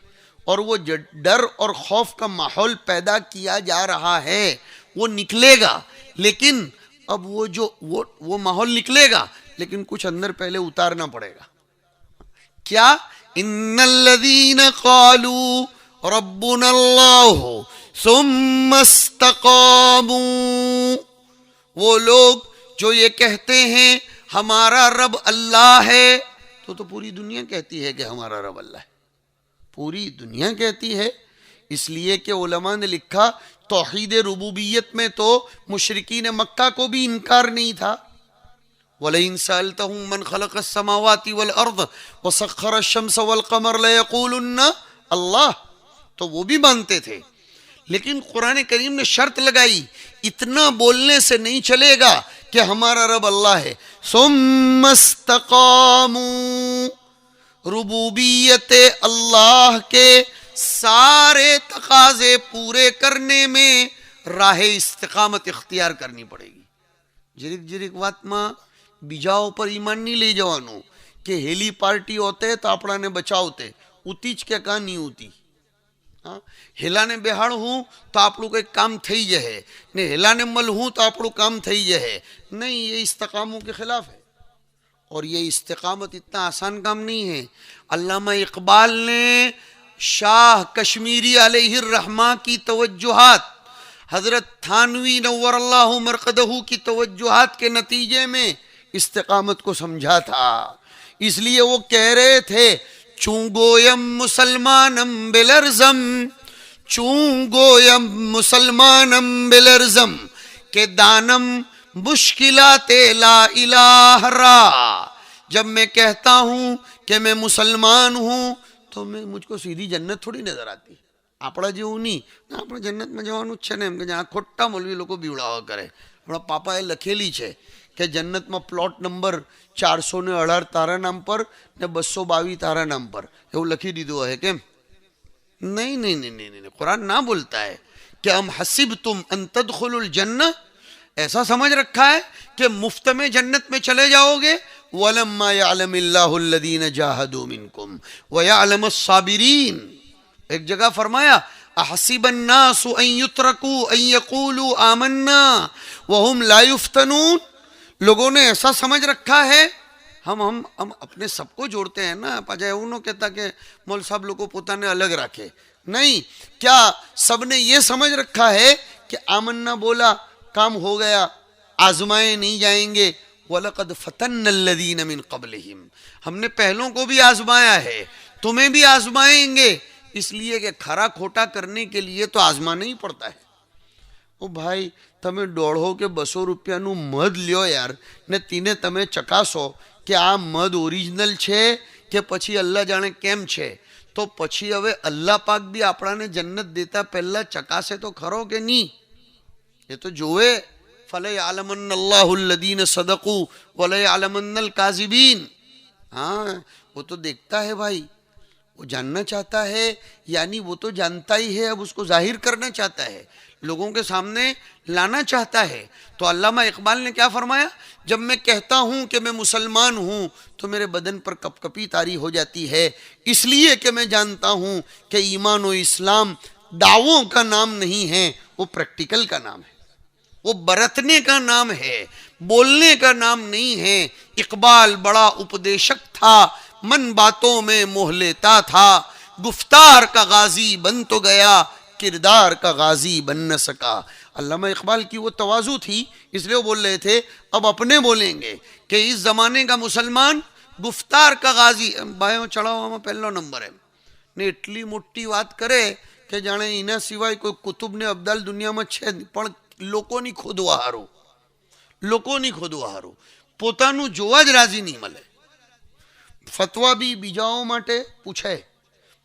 اور وہ جو ڈر اور خوف کا ماحول پیدا کیا جا رہا ہے وہ نکلے گا، لیکن اب وہ ماحول نکلے گا، لیکن کچھ اندر پہلے اتارنا پڑے گا. کیا؟ ان الذین قالوا ربنا اللہ ثم استقاموا. وہ لوگ جو یہ کہتے ہیں ہمارا رب اللہ ہے، تو پوری دنیا کہتی ہے کہ ہمارا رب اللہ ہے، پوری دنیا کہتی ہے. اس لیے کہ علماء نے لکھا توحید ربوبیت میں تو مشرکین مکہ کو بھی انکار نہیں تھا. وَلَئِن سَأَلْتَهُم مَّنْ خَلَقَ السَّمَاوَاتِ وَالْأَرْضَ وَسَخَّرَ الشَّمْسَ وَالْقَمَرَ لَيَقُولُنَّ اللہ، تو وہ بھی مانتے تھے. لیکن قرآن کریم نے شرط لگائی، اتنا بولنے سے نہیں چلے گا کہ ہمارا رب اللہ ہے. ثم استقاموا، ربوبیت اللہ کے سارے تقاضے پورے کرنے میں راہ استقامت اختیار کرنی پڑے گی. جرک جرک وات ماں بیجاؤ پر ایمان نہیں لے جوانو کہ હેલી પાર્ટી હોતે તો આપણાને બચાવતે, ઉતી જ કે કાં નહીં ઉતી. હેલાને બેહાડ હું તો આપણું કંઈક કામ થઈ જશે ને હેલાને મલ હું તો આપણું કામ થઈ જશે. نہیں، یہ استقاموں کے خلاف ہے. اور یہ استقامت اتنا آسان کام نہیں ہے. علامہ اقبال نے شاہ کشمیری علیہ الرحمہ کی توجہات، حضرت تھانوی نور اللہ مرقدہ کی توجہات کے نتیجے میں استقامت کو سمجھا تھا. اس لیے وہ کہہ رہے تھے چونگویم مسلمانم بلرزم، چونگویم مسلمانم بلرزم کہ دانم مشکلات لا الہ را. جب میں کہتا ہوں کہ میں مسلمان ہوں تو مجھ کو سیدھی جنت تھوڑی نظر آتی. આપણા જેવું નહીં ને, આપણે જન્નતમાં જવાનું જ છે ને, એમ કે આ ખોટા મૌલવી લોકો બીવડાવા કરે. આપણા પાપાએ લખેલી છે કે જન્નતમાં પ્લોટ નંબર 418 તારા નામ પર ને 222 તારા નામ પર, એવું લખી દીધું હે. કેમ? નહીં નહીં નહીં નહીં નહીં, قرآن نہ بولتا ہے کہ ام حسبتم ان تدخلوا الجنہ، ایسا سمجھ رکھا ہے کہ مفت میں جنت میں چلے جاؤ گے. وَلَمَّا يَعْلَمِ اللَّهُ الَّذِينَ جَاهَدُوا مِنْكُمْ وَيَعْلَمَ الصَّابِرِينَ. ایک جگہ فرمایا احسب الناس ان یترکوا ان یقولوا آمنا وهم لا یفتنون. لوگوں نے ایسا سمجھ رکھا ہے، ہم اپنے سب کو جوڑتے ہیں نا، پجائے انہوں کہتا کہ مول صاحب لوگوں پوتانے الگ رکھے. نہیں، کیا سب نے یہ سمجھ رکھا ہے کہ آمنا بولا کام ہو گیا، آزمائے نہیں جائیں گے. وَلَقَدْ فَتَنَّ الَّذِينَ مِن قَبْلِهِمْ، ہم نے پہلوں کو بھی آزمایا ہے، تمہیں بھی آزمائیں گے. اس لیے کہ کھرا کھوٹا کرنے کے لیے تو آزمانا ہی پڑتا ہے. او بھائی، તમે 150 કે 200 રૂપિયાનું મધ લ્યો યાર ને તેને તમે ચકાસો કે આ મધ ઓરિજિનલ છે કે પછી અલ્લાહ જાણે કેમ છે, તો પછી હવે અલ્લાહ પાક બી આપણાને જન્નત દેતા પહેલા ચકાસે તો ખરો કે નહીં? એ તો જોવે. فَلَيَعْلَمَنَّ اللَّهُ الَّذِينَ صَدَقُوا وَلَيَعْلَمَنَّ الْكَاذِبِينَ. ہاں وہ تو دیکھتا ہے بھائی, وہ جاننا چاہتا ہے, یعنی وہ تو جانتا ہی ہے, اب اس کو ظاہر کرنا چاہتا ہے, لوگوں کے سامنے لانا چاہتا ہے. تو علامہ اقبال نے کیا فرمایا, جب میں کہتا ہوں کہ میں مسلمان ہوں تو میرے بدن پر کپ کپی طاری ہو جاتی ہے, اس لیے کہ میں جانتا ہوں کہ ایمان و اسلام دعووں کا نام نہیں ہے, وہ پریکٹیکل کا نام ہے, وہ برتنے کا نام ہے, بولنے کا نام نہیں ہے. اقبال بڑا اپدیشک تھا, من باتوں میں موہ لیتا تھا, گفتار کا غازی بن تو گیا, کردار کا غازی بن نہ سکا. علامہ اقبال کی وہ تواضع تھی, اس لیے وہ بول رہے تھے اب اپنے بولیں گے کہ اس زمانے کا مسلمان گفتار کا غازی. بھائیوں ચડાવવામાં પહેલો નંબર એમ ને એટલી મોટી વાત કરે કે જાણે એના સિવાય કોઈ કુતુબ ને અબ્દાલ દુનિયામાં છે જ નહીં. પણ લોકોની ખોદવા હારું પોતાનું જોવા જ રાજી નહીં મળે. ફતવા બી બીજાઓ માટે પૂછે,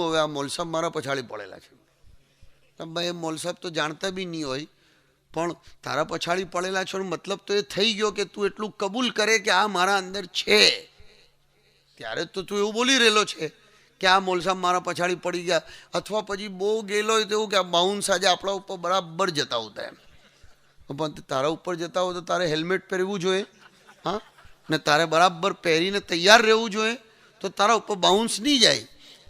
હવે મૌલ સાહેબ મારા પછાડી પડેલા છે. તબ ભાઈ મૌલ સાહેબ તો જાણતા બી નહીં હોય, પણ તારા પછાડી પડેલા છો મતલબ તો એ થઈ ગયો કે તું એટલું કબૂલ કરે કે આ મારા અંદર છે, ત્યારે તો તું એવું બોલી રહેલો છે કે આ મૌલ સાહેબ મારા પછાડી પડી ગયા. અથવા પછી બહુ ગયેલો હોય તો એવું કે આ બાઉન્સ આજે આપણા ઉપર બરાબર જતા હોતા એમ. પણ તારા ઉપર જતા હોય તો તારે હેલ્મેટ પહેરવું જોઈએ, હા, ને તારે બરાબર પહેરીને તૈયાર રહેવું જોઈએ, તો તારા ઉપર બાઉન્સ નહીં જાય.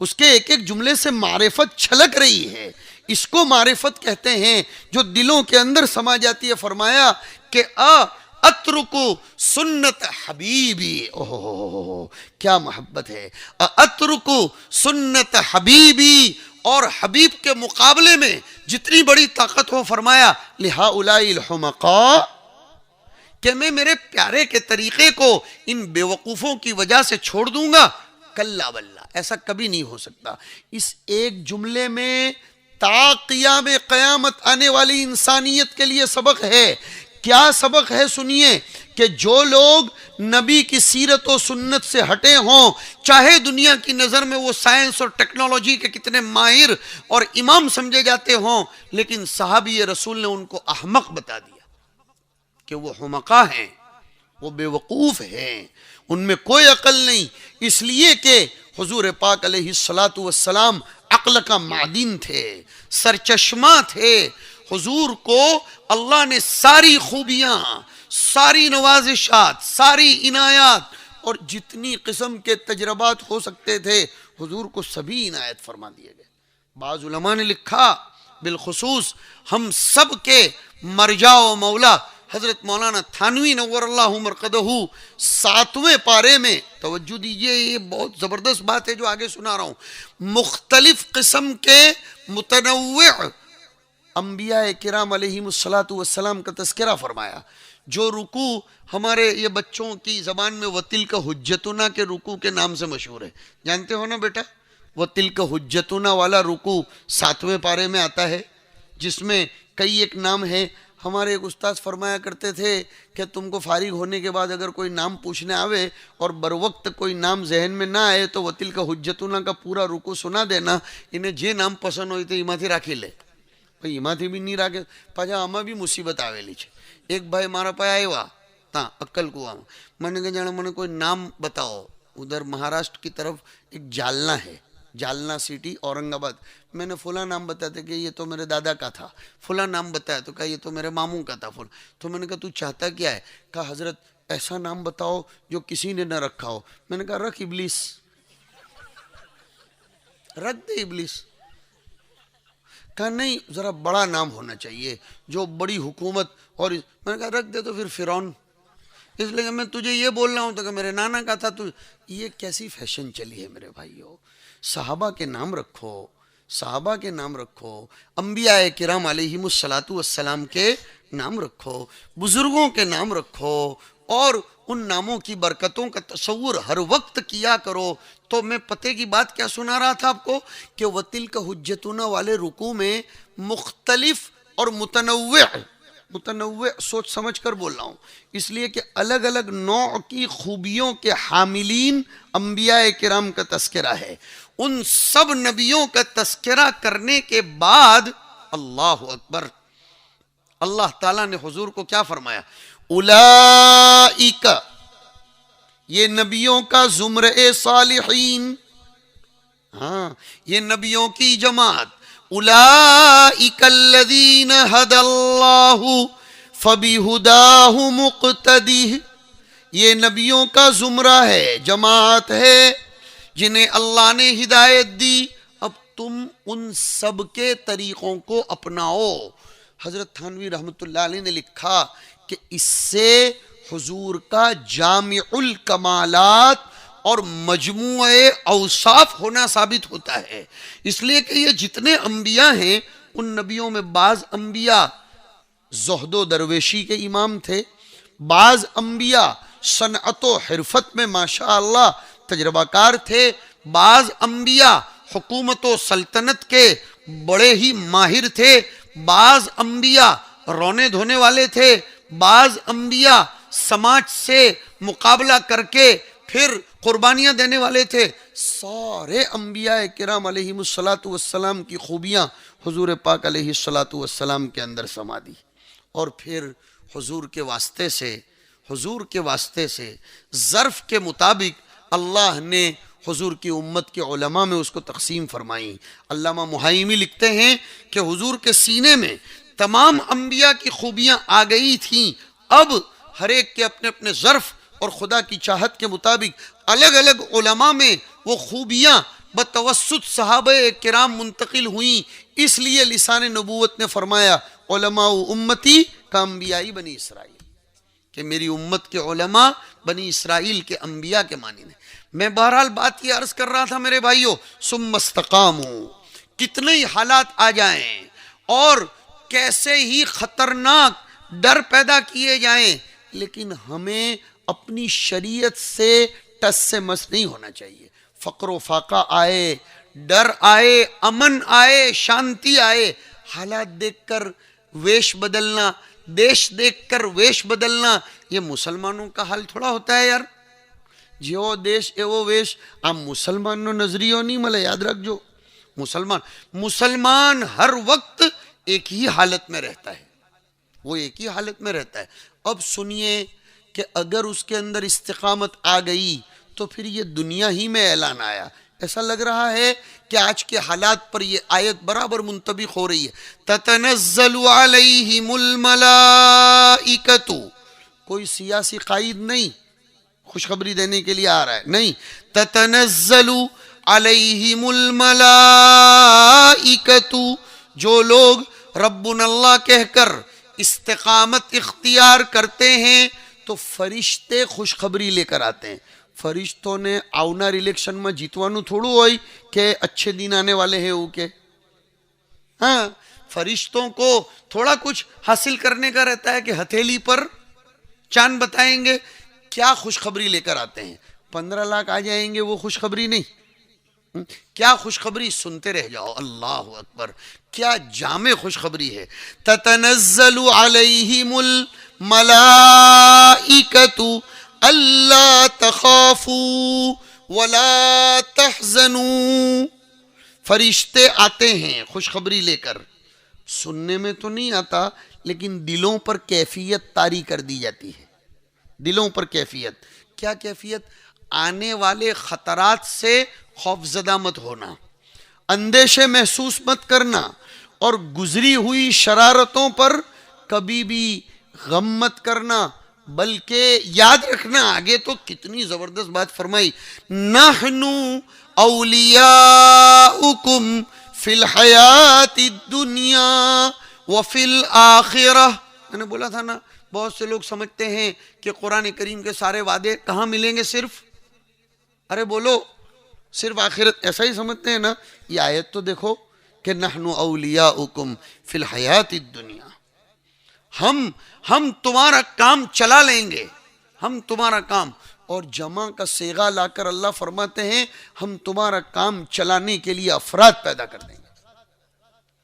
اس کے ایک ایک جملے سے معرفت چھلک رہی ہے. اس کو معرفت کہتے ہیں جو دلوں کے اندر سما جاتی ہے. فرمایا کہ اترکو سنت حبیبی. اوہ کیا محبت ہے. اترکو سنت حبیبی. اور حبیب کے مقابلے میں جتنی بڑی طاقت ہو، فرمایا لہؤلاء الحمقاء، کہ میں میرے پیارے کے طریقے کو ان بے وقوفوں کی وجہ سے چھوڑ دوں گا. کلا واللہ، ایسا کبھی نہیں ہو سکتا. اس ایک جملے میں تا قیام قیامت آنے والی انسانیت کے لیے سبق ہے. کیا سبق ہے سنیے، کہ جو لوگ نبی کی سیرت و سنت سے ہٹے ہوں، چاہے دنیا کی نظر میں وہ سائنس اور ٹیکنالوجی کے کتنے ماہر اور امام سمجھے جاتے ہوں، لیکن صحابی رسول نے ان کو احمق بتا دیا کہ وہ حمقا ہیں، وہ بے وقوف ہیں، ان میں کوئی عقل نہیں. اس لیے کہ حضور پاک علیہ الصلاۃ والسلام عقل کا معدن تھے، سرچشمہ تھے. حضور کو اللہ نے ساری خوبیاں، ساری نوازشات، ساری عنایات اور جتنی قسم کے تجربات ہو سکتے تھے، حضور کو سبھی عنایت فرما دیے گئے. بعض علماء نے لکھا بالخصوص ہم سب کے مرجع و مولا حضرت مولانا تھانوی نور اللہ مرقدہ 7ویں پارے میں، توجہ دیجئے یہ بہت زبردست بات ہے جو آگے سنا رہا ہوں، مختلف قسم کے متنوع انبیاء کرام علیہم الصلاۃ والسلام کا تذکرہ فرمایا. جو رکوع ہمارے یہ بچوں کی زبان میں وَتِلْكَ حُجَّتُنَا کے رکوع کے نام سے مشہور ہے، جانتے ہو نا بیٹا؟ وَتِلْكَ حُجَّتُنَا والا رکوع 7ویں پارے میں آتا ہے، جس میں کئی ایک نام ہے. ہمارے ایک استاد فرمایا کرتے تھے کہ تم کو فارغ ہونے کے بعد اگر کوئی نام پوچھنے آوے اور بر وقت کوئی نام ذہن میں نہ آئے تو وَتِلْكَ حُجَّتُنَا کا پورا رکوع سنا دینا. انہیں جے نام پسند ہوئی تو ایماتی راکھی لے، بھئی ایماتی بھی نہیں راکھے پاجا ہمیں بھی مصیبت آویلی چھے. ایک بھائی مارا پایا آئیوا تا عقل کو آؤں، میں نے کہا جانا میں نے کوئی نام بتاؤ. ادھر مہاراشٹر کی طرف ایک جالنا ہے، جالنا سٹی اورنگ آباد. میں نے فلاں نام بتایا تھا کہ یہ تو میرے دادا کا تھا، فلاں نام بتایا تو کہا یہ تو میرے ماموں کا تھا فلاں. تو میں نے کہا تو چاہتا کیا ہے؟ کہا حضرت ایسا نام بتاؤ جو کسی نے نہ رکھا ہو. میں نے کہا رکھ ابلیس، رکھ دے ابلیس. کہا نہیں ذرا بڑا نام ہونا چاہیے جو بڑی حکومت. اور میں نے کہا رکھ دے تو پھر فرعون. اس لیے کہ میں تجھے یہ بول رہا ہوں تو کہ میرے نانا کا تھا. تو یہ کیسی فیشن چلی ہے میرے بھائیو. صحابہ کے نام رکھو، صحابہ کے نام رکھو، انبیاء کرام علیہم الصلاۃ والسلام کے نام رکھو، بزرگوں کے نام رکھو، اور ان ناموں کی برکتوں کا تصور ہر وقت کیا کرو. تو میں پتے کی بات کیا سنا رہا تھا آپ کو کہ وَتِلْكَ حُجَّتُنَا والے رکوع میں مختلف اور متنوع سوچ سمجھ کر بول رہا ہوں، اس لیے کہ الگ الگ نوع کی خوبیوں کے حاملین انبیاء کرام کا تذکرہ ہے. ان سب نبیوں کا تذکرہ کرنے کے بعد اللہ اکبر، اللہ تعالیٰ نے حضور کو کیا فرمایا؟ اولئک، یہ نبیوں کا زمرہ صالحین، ہاں یہ نبیوں کی جماعت. اولئک الذین ھدی اللہ فبہداہ مقتدی، یہ نبیوں کا زمرہ ہے، جماعت ہے جنہیں اللہ نے ہدایت دی. اب تم ان سب کے طریقوں کو اپناؤ. حضرت تھانوی رحمۃ اللہ علیہ نے لکھا کہ اس سے حضور کا جامع الکمالات اور مجموعہ اوصاف ہونا ثابت ہوتا ہے. اس لیے کہ یہ جتنے انبیاء ہیں ان نبیوں میں بعض انبیاء زہد و درویشی کے امام تھے، بعض انبیاء صنعت و حرفت میں ماشاءاللہ تجربہ کار تھے، بعض انبیاء حکومت و سلطنت کے بڑے ہی ماہر تھے، بعض انبیاء رونے دھونے والے تھے، بعض انبیاء سماج سے مقابلہ کر کے پھر قربانیاں دینے والے تھے. سارے انبیاء کرام علیہم الصلاۃ والسلام کی خوبیاں حضور پاک علیہ الصلاۃ والسلام کے اندر سما دی. اور پھر حضور کے واسطے سے ظرف کے مطابق اللہ نے حضور کی امت کے علماء میں اس کو تقسیم فرمائی. علامہ محیمی لکھتے ہیں کہ حضور کے سینے میں تمام انبیاء کی خوبیاں آ گئی تھیں. اب ہر ایک کے اپنے اپنے ظرف اور خدا کی چاہت کے مطابق الگ الگ علماء میں وہ خوبیاں بتوسط صحابہ کرام منتقل ہوئیں، اس لیے لسان نبوت نے فرمایا علماء امتی کا انبیاء بنی اسرائیل، کہ میری امت کے علماء بنی اسرائیل کے انبیاء کے معنی نے۔ میں بہرحال بات یہ عرض کر رہا تھا میرے بھائیوں، ثم استقاموا، کتنے ہی حالات آ جائیں اور کیسے ہی خطرناک ڈر پیدا کیے جائیں، لیکن ہمیں اپنی شریعت سے ٹس سے مس نہیں ہونا چاہیے۔ فقر و فاقہ آئے، ڈر آئے، امن آئے، شانتی آئے، حالات دیکھ کر ویش بدلنا، دیش دیکھ کر ویش بدلنا، یہ مسلمانوں کا حال تھوڑا ہوتا ہے یار۔ جو دیش ایو ویش، آپ مسلمان نو نظریو نہیں ملے، یاد رکھ جو مسلمان ہر وقت ایک ہی حالت میں رہتا ہے، وہ ایک ہی حالت میں رہتا ہے۔ اب سنیے کہ اگر اس کے اندر استقامت آ گئی تو پھر یہ دنیا ہی میں اعلان آیا۔ ایسا لگ رہا ہے کہ آج کے حالات پر یہ آیت برابر منطبق ہو رہی ہے۔ تتنزل علیہم الملائکۃ، کوئی سیاسی قائد نہیں خوشخبری دینے کے لیے آ رہا ہے، نہیں، تتنزل علیہم الملائکۃ، جو لوگ ربنا اللہ کہہ کر استقامت اختیار کرتے ہیں تو فرشتے خوشخبری لے کر آتے ہیں۔ فرشتوں نے آؤنار الیکشن میں جیتوانو تھوڑو ہوئی کہ اچھے دن آنے والے ہیں اوکے، ہاں، فرشتوں کو تھوڑا کچھ حاصل کرنے کا رہتا ہے کہ ہتھیلی پر چاند بتائیں گے۔ کیا خوشخبری لے کر آتے ہیں؟ 15 لاکھ آ جائیں گے، وہ خوشخبری نہیں۔ کیا خوشخبری؟ سنتے رہ جاؤ، اللہ اکبر، کیا جامع خوشخبری ہے۔ تتنزل علیہم الملائکۃ اللہ تخافوا ولا تحزنوا، فرشتے آتے ہیں خوشخبری لے کر، سننے میں تو نہیں آتا لیکن دلوں پر کیفیت طاری کر دی جاتی ہے۔ دلوں پر کیفیت، کیا کیفیت؟ آنے والے خطرات سے خوف زدہ مت ہونا، اندیشے محسوس مت کرنا، اور گزری ہوئی شرارتوں پر کبھی بھی غم مت کرنا، بلکہ یاد رکھنا، آگے تو کتنی زبردست بات فرمائی، نحن اولیاؤکم فی الحیات الدنیا وفی الآخرہ۔ میں نے بولا تھا نا، بہت سے لوگ سمجھتے ہیں کہ قرآن کریم کے سارے وعدے کہاں ملیں گے؟ صرف، ارے بولو، صرف آخرت، ایسا ہی سمجھتے ہیں نا؟ یہ آیت تو دیکھو کہ نحن اولیاؤکم فی الحیات الدنیا، ہم تمہارا کام چلا لیں گے، ہم تمہارا کام، اور جمع کا صیغہ لا کر اللہ فرماتے ہیں ہم تمہارا کام چلانے کے لیے افراد پیدا کر دیں گے،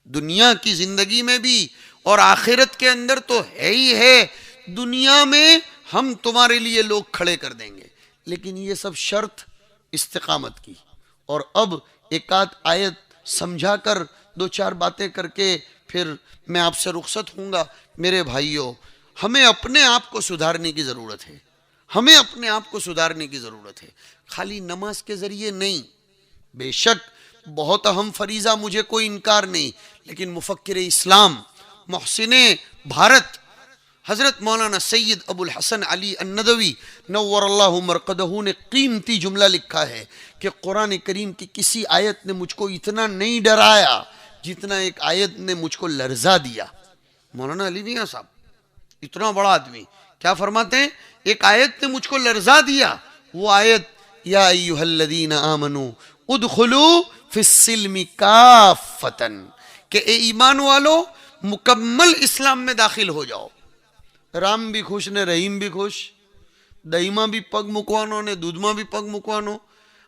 دنیا کی زندگی میں بھی اور آخرت کے اندر تو ہے ہی ہے۔ دنیا میں ہم تمہارے لیے لوگ کھڑے کر دیں گے، لیکن یہ سب شرط استقامت کی۔ اور اب ایک آدھ آیت سمجھا کر، دو چار باتیں کر کے پھر میں آپ سے رخصت ہوں گا۔ میرے بھائیوں، ہمیں اپنے آپ کو سدھارنے کی ضرورت ہے، ہمیں اپنے آپ کو سدھارنے کی ضرورت ہے، خالی نماز کے ذریعے نہیں۔ بے شک بہت اہم فریضہ، مجھے کوئی انکار نہیں، لیکن مفکر اسلام، محسن بھارت حضرت مولانا سید ابو الحسن علی الندوی نور اللہ مرقدہ نے قیمتی جملہ لکھا ہے کہ قرآن کریم کی کسی آیت نے مجھ کو اتنا نہیں ڈرایا جتنا ایک آیت نے مجھ کو لرزا دیا۔ مولانا علی میاں صاحب اتنا بڑا آدمی کیا فرماتے ہیں؟ ایک آیت نے مجھ کو لرزا دیا، وہ آیت یا ایھا الذین آمنوا ادخلوا فی السلم کافۃ، کہ اے ایمان والو مکمل اسلام میں داخل ہو جاؤ۔ رام بھی خوش نے رحیم بھی خوش، દહીંમાં બી પગ મૂકવાનો ને દૂધમાં બી પગ મૂકવાનો।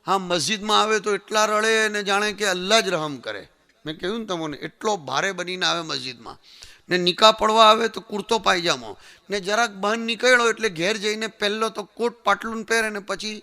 હા, મસ્જિદમાં આવે તો એટલા રડે ને જાણે કે અલ્લાહ જ રહમ કરે। મેં કહ્યું ને તમને, એટલો ભારે બનીને આવે મસ્જિદમાં ને નિકાહ પડવા આવે તો કુર્તો પાયજામો ને જરાક બહાર નીકળ્યો એટલે ઘેર જઈને પહેલો તો કોટ પાટલું પહેરે ને પછી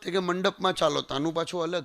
તે કે મંડપમાં ચાલો, તાનું પાછું અલગ।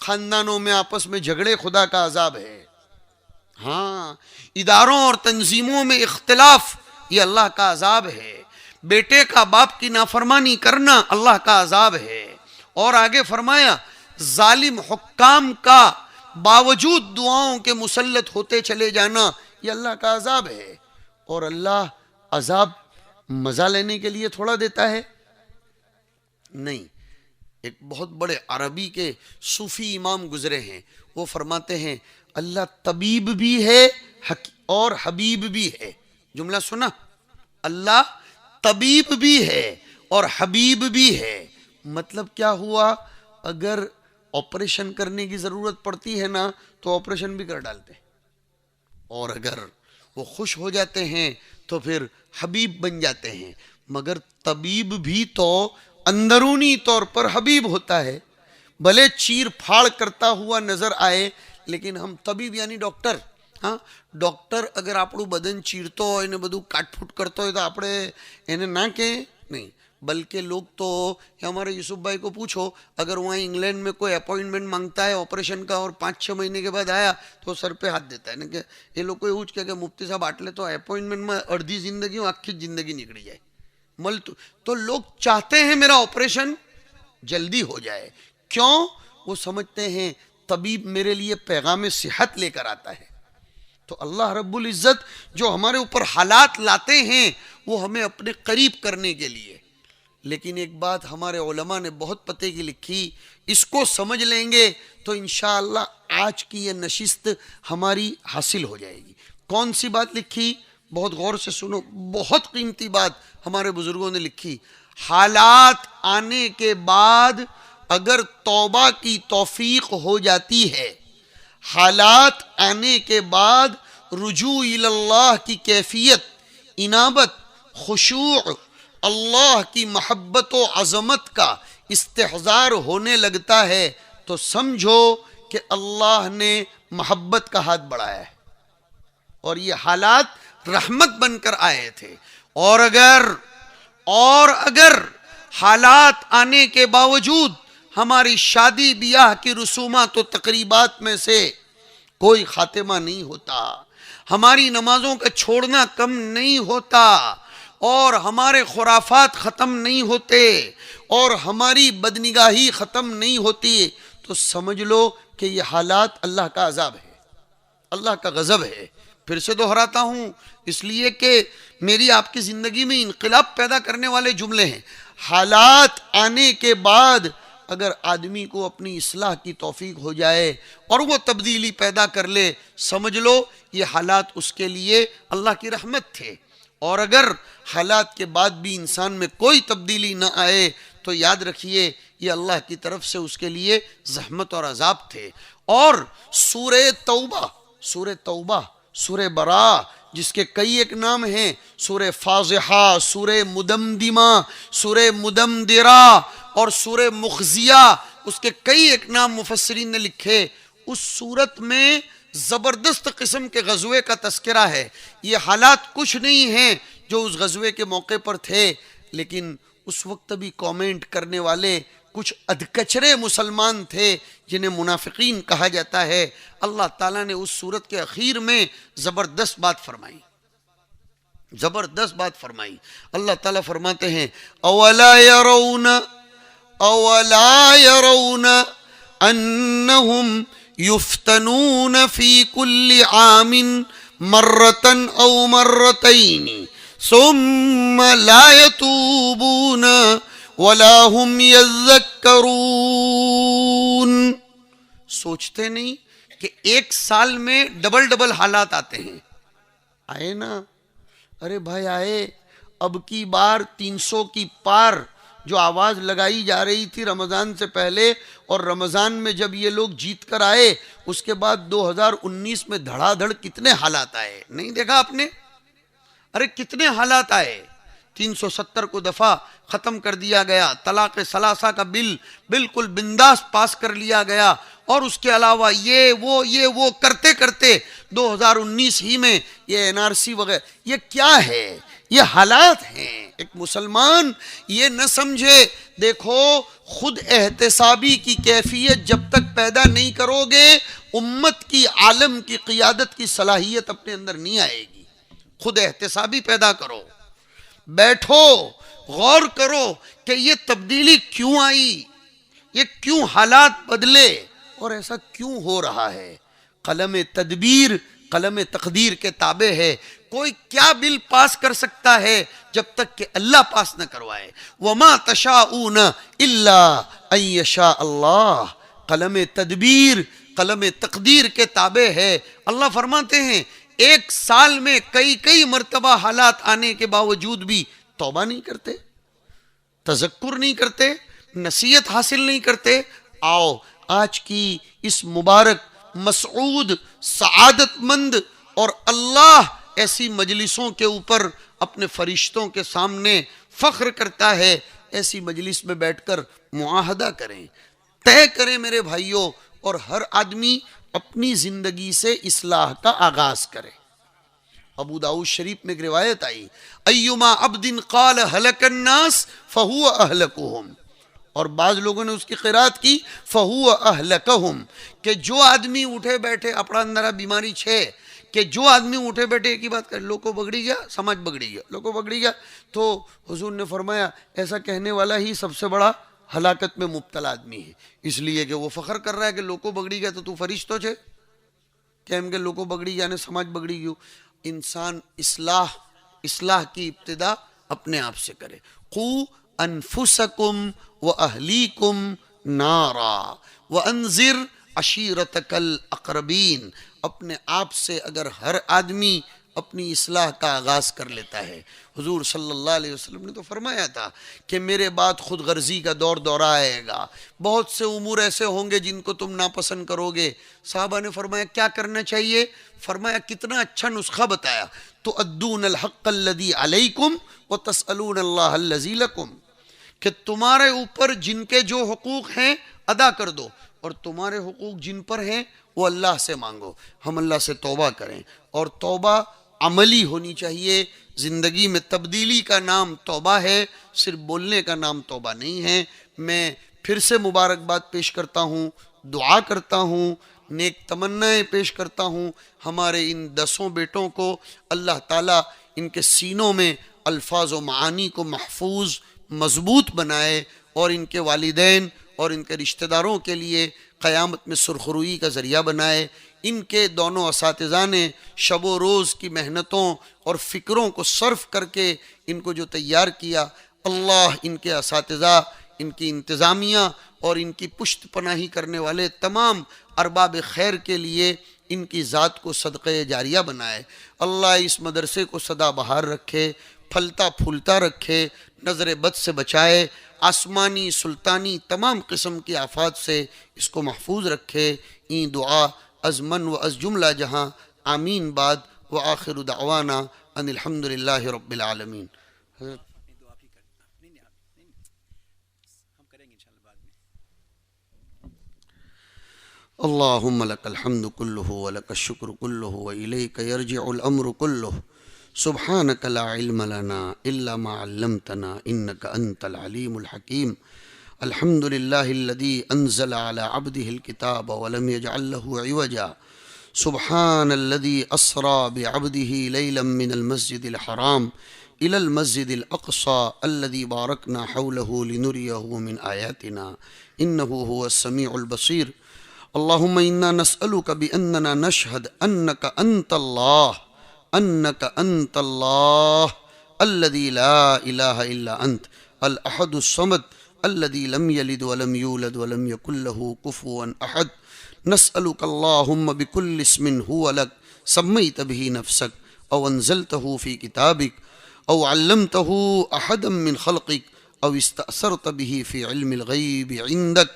خاندانوں میں آپس میں جھگڑے خدا کا عذاب ہے. ہاں، اداروں اور تنظیموں میں اختلاف یہ اللہ کا عذاب ہے. بیٹے کا باپ کی نافرمانی کرنا اللہ کا عذاب ہے. اور آگے فرمایا ظالم حکام کا باوجود دعاؤں کے مسلط ہوتے چلے جانا یہ اللہ کا عذاب ہے. اور اللہ عذاب مزہ لینے کے لیے تھوڑا دیتا ہے، نہیں. ایک بہت بڑے عربی کے صوفی امام گزرے ہیں، وہ فرماتے ہیں اللہ طبیب بھی ہے اور حبیب بھی ہے. جملہ سنا، اللہ طبیب بھی ہے اور حبیب بھی ہے. مطلب کیا ہوا؟ اگر آپریشن کرنے کی ضرورت پڑتی ہے نا تو آپریشن بھی کر ڈالتے ہیں، اور اگر وہ خوش ہو جاتے ہیں تو پھر حبیب بن جاتے ہیں. مگر طبیب بھی تو اندرونی طور پر حبیب ہوتا ہے، بھلے چیر پھاڑ کرتا ہوا نظر آئے لیکن ہم طبیب یعنی ڈاکٹر. ہاں، ڈاکٹر اگر આપણું બદન ચીરતો હોય ને બધું કાટફૂટ કરતો હોય તો આપણે એને ના કહીએ નહીં. بلکہ لوگ تو ہمارے یوسف بھائی کو پوچھو، اگر وہاں انگلینڈ میں کوئی اپوائنٹمنٹ مانگتا ہے آپریشن کا اور 5-6 مہینے کے بعد آیا تو سر پہ ہاتھ دیتا ہے نا کہ یہ لوگ کو એવું જ کہ مفتی صاحب આટલે તો اپوائنٹمنٹ میں અડધી زندگی આખી زندگی نکلی جائے. تو لوگ چاہتے ہیں میرا آپریشن جلدی ہو جائے. کیوں؟ وہ سمجھتے ہیں طبیب میرے لیے پیغام صحت لے کر آتا ہے. تو اللہ رب العزت جو ہمارے اوپر حالات لاتے ہیں وہ ہمیں اپنے قریب کرنے کے لیے. لیکن ایک بات ہمارے علماء نے بہت پتے کی لکھی، اس کو سمجھ لیں گے تو انشاءاللہ آج کی یہ نشست ہماری حاصل ہو جائے گی. کون سی بات لکھی؟ بہت غور سے سنو، بہت قیمتی بات ہمارے بزرگوں نے لکھی. حالات آنے کے بعد اگر توبہ کی توفیق ہو جاتی ہے، حالات آنے کے بعد رجوع اللہ کی کیفیت، انابت، خشوع، اللہ کی محبت و عظمت کا استحضار ہونے لگتا ہے تو سمجھو کہ اللہ نے محبت کا ہاتھ بڑھایا ہے اور یہ حالات رحمت بن کر آئے تھے. اور اگر حالات آنے کے باوجود ہماری شادی بیاہ کی رسومات و تقریبات میں سے کوئی خاتمہ نہیں ہوتا، ہماری نمازوں کا چھوڑنا کم نہیں ہوتا، اور ہمارے خرافات ختم نہیں ہوتے، اور ہماری بدنگاہی ختم نہیں ہوتی، تو سمجھ لو کہ یہ حالات اللہ کا عذاب ہے، اللہ کا غضب ہے. پھر سے دہراتا ہوں اس لیے کہ میری آپ کی زندگی میں انقلاب پیدا کرنے والے جملے ہیں. حالات آنے کے بعد اگر آدمی کو اپنی اصلاح کی توفیق ہو جائے اور وہ تبدیلی پیدا کر لے، سمجھ لو یہ حالات اس کے لیے اللہ کی رحمت تھے. اور اگر حالات کے بعد بھی انسان میں کوئی تبدیلی نہ آئے تو یاد رکھیے یہ اللہ کی طرف سے اس کے لیے زحمت اور عذاب تھے. اور سورہ توبہ، سورہ براء جس کے کئی ایک نام ہیں، سورہ فاضحہ، سورہ مدمدمہ، سورہ مدمدرہ اور سورہ مخزیہ، اس کے کئی ایک نام مفسرین نے لکھے. اس سورت میں زبردست قسم کے غزوے کا تذکرہ ہے. یہ حالات کچھ نہیں ہیں جو اس غزوے کے موقع پر تھے، لیکن اس وقت بھی کامنٹ کرنے والے کچھ ادکچرے مسلمان تھے جنہیں منافقین کہا جاتا ہے. اللہ تعالیٰ نے اس سورت کے اخیر میں زبردست بات فرمائی. اللہ تعالیٰ فرماتے ہیں اولا يرون انہم یفتنون فی کل عام مرة او مرتين ثم لا يتوبون ولا هم يذكرون. سوچتے نہیں کہ ایک سال میں ڈبل حالات آتے ہیں. آئے نا، ارے بھائی آئے. اب کی بار 300 کی پار جو آواز لگائی جا رہی تھی رمضان سے پہلے، اور رمضان میں جب یہ لوگ جیت کر آئے اس کے بعد 2019 میں دھڑا دھڑ کتنے حالات آئے. نہیں دیکھا آپ نے؟ ارے کتنے حالات آئے. 370 کو دفعہ ختم کر دیا گیا، طلاق ثلاثہ کا بل بالکل بنداس پاس کر لیا گیا، اور اس کے علاوہ یہ وہ کرتے کرتے 2019 ہی میں یہ NRC وغیرہ. یہ کیا ہے؟ یہ حالات ہیں. ایک مسلمان یہ نہ سمجھے دیکھو خود احتسابی کی کیفیت جب تک پیدا نہیں کرو گے، امت کی، عالم کی قیادت کی صلاحیت اپنے اندر نہیں آئے گی۔ خود احتسابی پیدا کرو، بیٹھو، غور کرو کہ یہ تبدیلی کیوں آئی، یہ کیوں حالات بدلے، اور ایسا کیوں ہو رہا ہے۔ قلم تدبیر قلم تقدیر کے تابع ہے۔ کوئی کیا بل پاس کر سکتا ہے جب تک کہ اللہ پاس نہ کروائے۔ وما تشاءون الا ان یشاء اللہ۔ قلم تدبیر قلم تقدیر کے تابع ہے۔ اللہ فرماتے ہیں ایک سال میں کئی مرتبہ حالات آنے کے باوجود بھی توبہ نہیں کرتے، تذکر نہیں کرتے، نصیحت حاصل نہیں کرتے۔ آؤ آج کی اس مبارک، مسعود، سعادت مند اور اللہ ایسی مجلسوں کے اوپر اپنے فرشتوں کے سامنے فخر کرتا ہے، ایسی مجلس میں بیٹھ کر معاہدہ کریں، طے کریں میرے بھائیوں، اور ہر آدمی اپنی زندگی سے اصلاح کا آغاز کرے۔ ابو داؤد شریف میں ایک روایت آئی، ایما عبد قال ہلک الناس فہو اہلکہم، اور بعض لوگوں نے اس کی قرات کی فہو اہلکہم، کہ جو آدمی اٹھے بیٹھے اپنا اندرا بیماری چھے، کہ جو آدمی اٹھے بیٹھے ایک ہی بات کرے، لوگوں بگڑی گیا، سماج بگڑی گیا، لوگوں بگڑی گیا، تو حضور نے فرمایا ایسا کہنے والا ہی سب سے بڑا ہلاکت میں مبتلا آدمی ہے، اس لیے کہ وہ فخر کر رہا ہے کہ لوگوں بگڑی گیا تو فرشتو چھے، کہ ہم کہ لوگوں بگڑی گیا نے سماج بگڑی گیو۔ انسان اصلاح کی ابتدا اپنے آپ سے کرے۔ قو انفسکم واہلیکم نارا وانذر عشیرتک الاقربین۔ اپنے آپ سے اگر ہر آدمی اپنی اصلاح کا آغاز کر لیتا ہے، حضور صلی اللہ علیہ وسلم نے تو فرمایا تھا کہ میرے بعد خود غرضی کا دور دورہ آئے گا، بہت سے امور ایسے ہوں گے جن کو تم ناپسند کرو گے۔ صحابہ نے فرمایا کیا کرنا چاہیے؟ فرمایا کتنا اچھا نسخہ بتایا، تؤدون الحق الذی علیکم وتسألون اللہ الذی لکم، کہ تمہارے اوپر جن کے جو حقوق ہیں ادا کر دو، اور تمہارے حقوق جن پر ہیں وہ اللہ سے مانگو۔ ہم اللہ سے توبہ کریں، اور توبہ عملی ہونی چاہیے۔ زندگی میں تبدیلی کا نام توبہ ہے، صرف بولنے کا نام توبہ نہیں ہے۔ میں پھر سے مبارکباد پیش کرتا ہوں، دعا کرتا ہوں، نیک تمنائیں پیش کرتا ہوں ہمارے ان 10 بیٹوں کو اللہ تعالیٰ ان کے سینوں میں الفاظ و معانی کو محفوظ مضبوط بنائے، اور ان کے والدین اور ان کے رشتہ داروں کے لیے قیامت میں سرخروئی کا ذریعہ بنائے۔ ان کے دونوں اساتذہ نے شب و روز کی محنتوں اور فکروں کو صرف کر کے ان کو جو تیار کیا، اللہ ان کے اساتذہ، ان کی انتظامیہ اور ان کی پشت پناہی کرنے والے تمام ارباب خیر کے لیے ان کی ذات کو صدقہ جاریہ بنائے۔ اللہ اس مدرسے کو سدا بہار رکھے، پھلتا پھولتا رکھے، نظر بد سے بچائے، آسمانی سلطانی تمام قسم کی آفات سے اس کو محفوظ رکھے۔ این دعا از من و از جملہ جہاں، آمین بعد، وآخر دعوانا ان الحمدللہ رب العالمین۔ اللہم لک الحمد کلہ ولک الشکر کلہ وإلیک یرجع الامر کلہ، سبحانک لا علم لنا الا ما علمتنا انک انت العلیم الحکیم۔ الحمد للہ الذی انزل على عبده الكتاب ولم يجعل له عوجا، سبحان الذي اسرى بعبده ليلا من المسجد الحرام الى المسجد الاقصى الذي باركنا حوله لنريه من آياتنا انه هو السميع البصير۔ اللهم انا نسألك بأننا نشهد انك انت الله الذي لا اله الا انت الاحد الصمد الذي لم يلد ولم يولد ولم يكن له كفوا احد۔ نسألك اللهم بكل اسم هو لك سميت به نفسك او انزلته في كتابك او علمته احدا من خلقك او استأثرت به في علم الغيب عندك،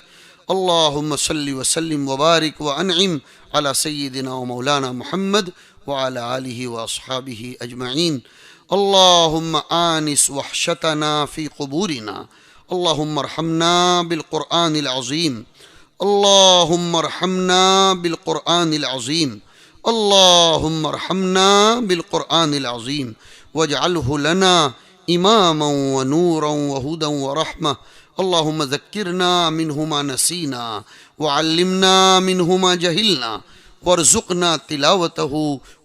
اللهم صل وسلم وبارك وانعم على سيدنا ومولانا محمد وعلى آله واصحابه اجمعين۔ اللهم آنس وحشتنا في قبورنا، اللهم ارحمنا بالقرآن العظيم، اللهم ارحمنا بالقرآن العظيم، اللهم ارحمنا بالقرآن العظيم، واجعله لنا إماما ونورا وهدى ورحمة، اللہم ذکرنا منہ ما نسینا وعلمنا منہ ما جہلنا وارزقنا تلاوتہ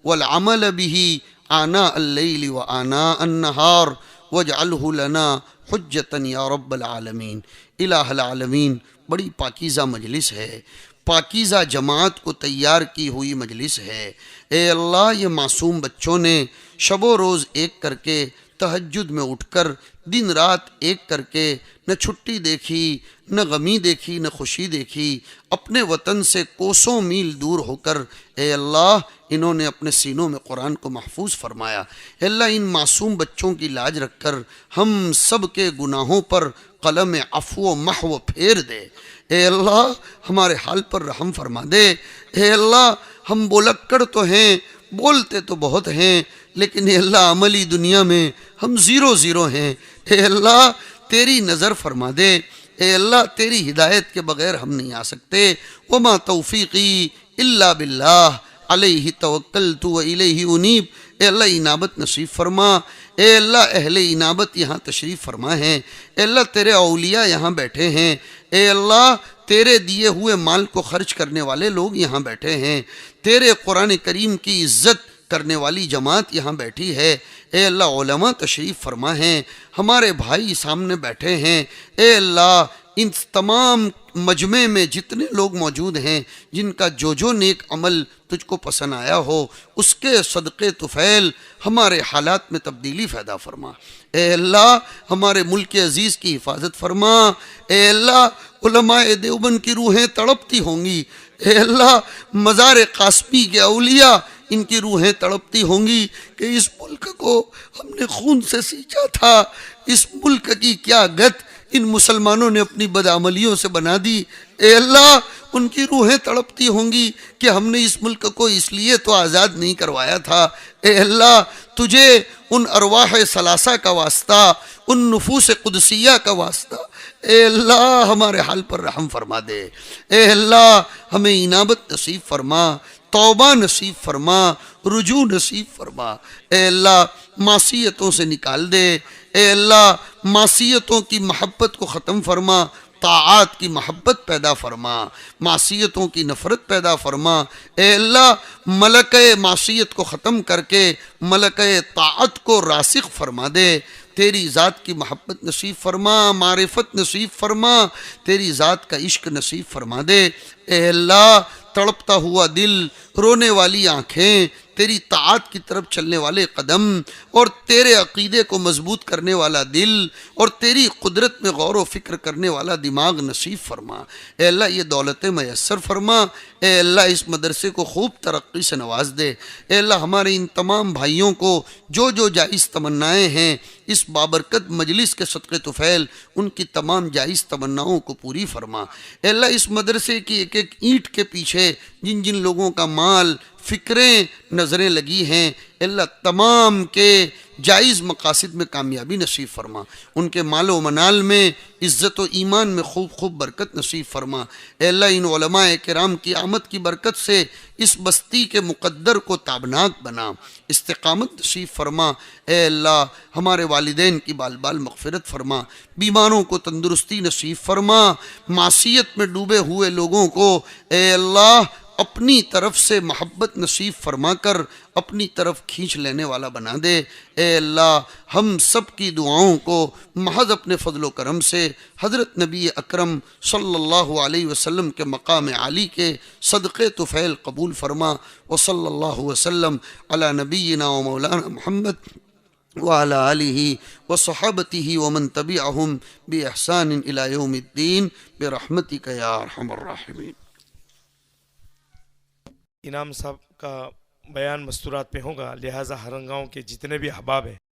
والعمل به آناء اللیل وآناء النہار واجعلہ لنا حجتا یا رب العالمین۔ الہ العالمین، بڑی پاکیزہ مجلس ہے، پاکیزہ جماعت کو تیار کی ہوئی مجلس ہے۔ اے اللہ، یہ معصوم بچوں نے شب و روز ایک کر کے، تہجد میں اٹھ کر، دن رات ایک کر کے، نہ چھٹی دیکھی، نہ غمی دیکھی، نہ خوشی دیکھی، اپنے وطن سے کوسوں میل دور ہو کر اے اللہ انہوں نے اپنے سینوں میں قرآن کو محفوظ فرمایا۔ اے اللہ، ان معصوم بچوں کی لاج رکھ کر ہم سب کے گناہوں پر قلم عفو و محو پھیر دے۔ اے اللہ، ہمارے حال پر رحم فرما دے۔ اے اللہ، ہم بولکڑ تو ہیں، بولتے تو بہت ہیں، لیکن اے اللہ عملی دنیا میں ہم زیرو ہیں۔ اے اللہ، تیری نظر فرما دے۔ اے اللہ، تیری ہدایت کے بغیر ہم نہیں آ سکتے۔ وما توفیقی الا باللہ علیہ توکلت و الیہ انیب۔ اے اللہ، انابت نصیب فرما۔ اے اللہ، اہل انابت یہاں تشریف فرما ہیں۔ اے اللہ، تیرے اولیاء یہاں بیٹھے ہیں۔ اے اللہ، تیرے دیے ہوئے مال کو خرچ کرنے والے لوگ یہاں بیٹھے ہیں۔ تیرے قرآن کریم کی عزت کرنے والی جماعت یہاں بیٹھی ہے۔ اے اللہ، علماء تشریف فرما ہیں، ہمارے بھائی سامنے بیٹھے ہیں۔ اے اللہ، ان تمام مجمع میں جتنے لوگ موجود ہیں، جن کا جو نیک عمل تجھ کو پسند آیا ہو، اس کے صدقے طفیل ہمارے حالات میں تبدیلی پیدا فرما۔ اے اللہ، ہمارے ملک عزیز کی حفاظت فرما۔ اے اللہ، علماء دیوبند کی روحیں تڑپتی ہوں گی۔ اے اللہ، مزار قاسمی کے اولیاء ان کی روحیں تڑپتی ہوں گی کہ اس ملک کو ہم نے خون سے سینچا تھا، اس ملک کی کیا گت ان مسلمانوں نے اپنی بدعملیوں سے بنا دی۔ اے اللہ، ان کی روحیں تڑپتی ہوں گی کہ ہم نے اس ملک کو اس لیے تو آزاد نہیں کروایا تھا۔ اے اللہ، تجھے ان ارواح ثلاثہ کا واسطہ، ان نفوس قدسیہ کا واسطہ، اے اللہ ہمارے حال پر رحم فرما دے۔ اے اللہ، ہمیں انابت نصیب فرما، توبہ نصیب فرما، رجوع نصیب فرما۔ اے اللہ، معصیتوں سے نکال دے۔ اے اللہ، معصیتوں کی محبت کو ختم فرما، طاعات کی محبت پیدا فرما، معصیتوں کی نفرت پیدا فرما۔ اے اللہ، ملکہ معصیت کو ختم کر کے ملکہ طاعت کو راسخ فرما دے۔ تیری ذات کی محبت نصیب فرما، معرفت نصیب فرما، تیری ذات کا عشق نصیب فرما دے۔ اے اللہ، تڑپتا ہوا دل، رونے والی آنکھیں، تیری طاعت کی طرف چلنے والے قدم، اور تیرے عقیدے کو مضبوط کرنے والا دل، اور تیری قدرت میں غور و فکر کرنے والا دماغ نصیب فرما۔ اے اللہ، یہ دولتیں میسر فرما۔ اے اللہ، اس مدرسے کو خوب ترقی سے نواز دے۔ اے اللہ، ہمارے ان تمام بھائیوں کو جو جائز تمنائیں ہیں اس بابرکت مجلس کے صدقے طفیل ان کی تمام جائز تمناؤں کو پوری فرما۔ اے اللہ، اس مدرسے کی ایک ایک اینٹ کے پیچھے جن لوگوں کا مال، فکریں، نظریں لگی ہیں، اللہ تمام کے جائز مقاصد میں کامیابی نصیب فرما۔ ان کے مال و منال میں، عزت و ایمان میں خوب برکت نصیب فرما۔ اے اللہ، ان علماء کرام کی آمد کی برکت سے اس بستی کے مقدر کو تابناک بنا، استقامت نصیب فرما۔ اے اللہ، ہمارے والدین کی بال مغفرت فرما، بیماروں کو تندرستی نصیب فرما، معصیت میں ڈوبے ہوئے لوگوں کو اے اللہ اپنی طرف سے محبت نصیب فرما کر اپنی طرف کھینچ لینے والا بنا دے۔ اے اللہ، ہم سب کی دعاؤں کو محض اپنے فضل و کرم سے حضرت نبی اکرم صلی اللہ علیہ وسلم کے مقام عالی کے صدقے طفیل قبول فرما۔ وصلی اللہ وسلم علی نبینا و مولانا محمد وعلی آلہ وصحابتہ ومن تبعہم بإحسان الی یوم الدین برحمتک یا ارحم الراحمین۔ انعام صاحب کا بیان مستورات پہ ہوگا، لہٰذا ہرنگاؤں کے جتنے بھی احباب ہیں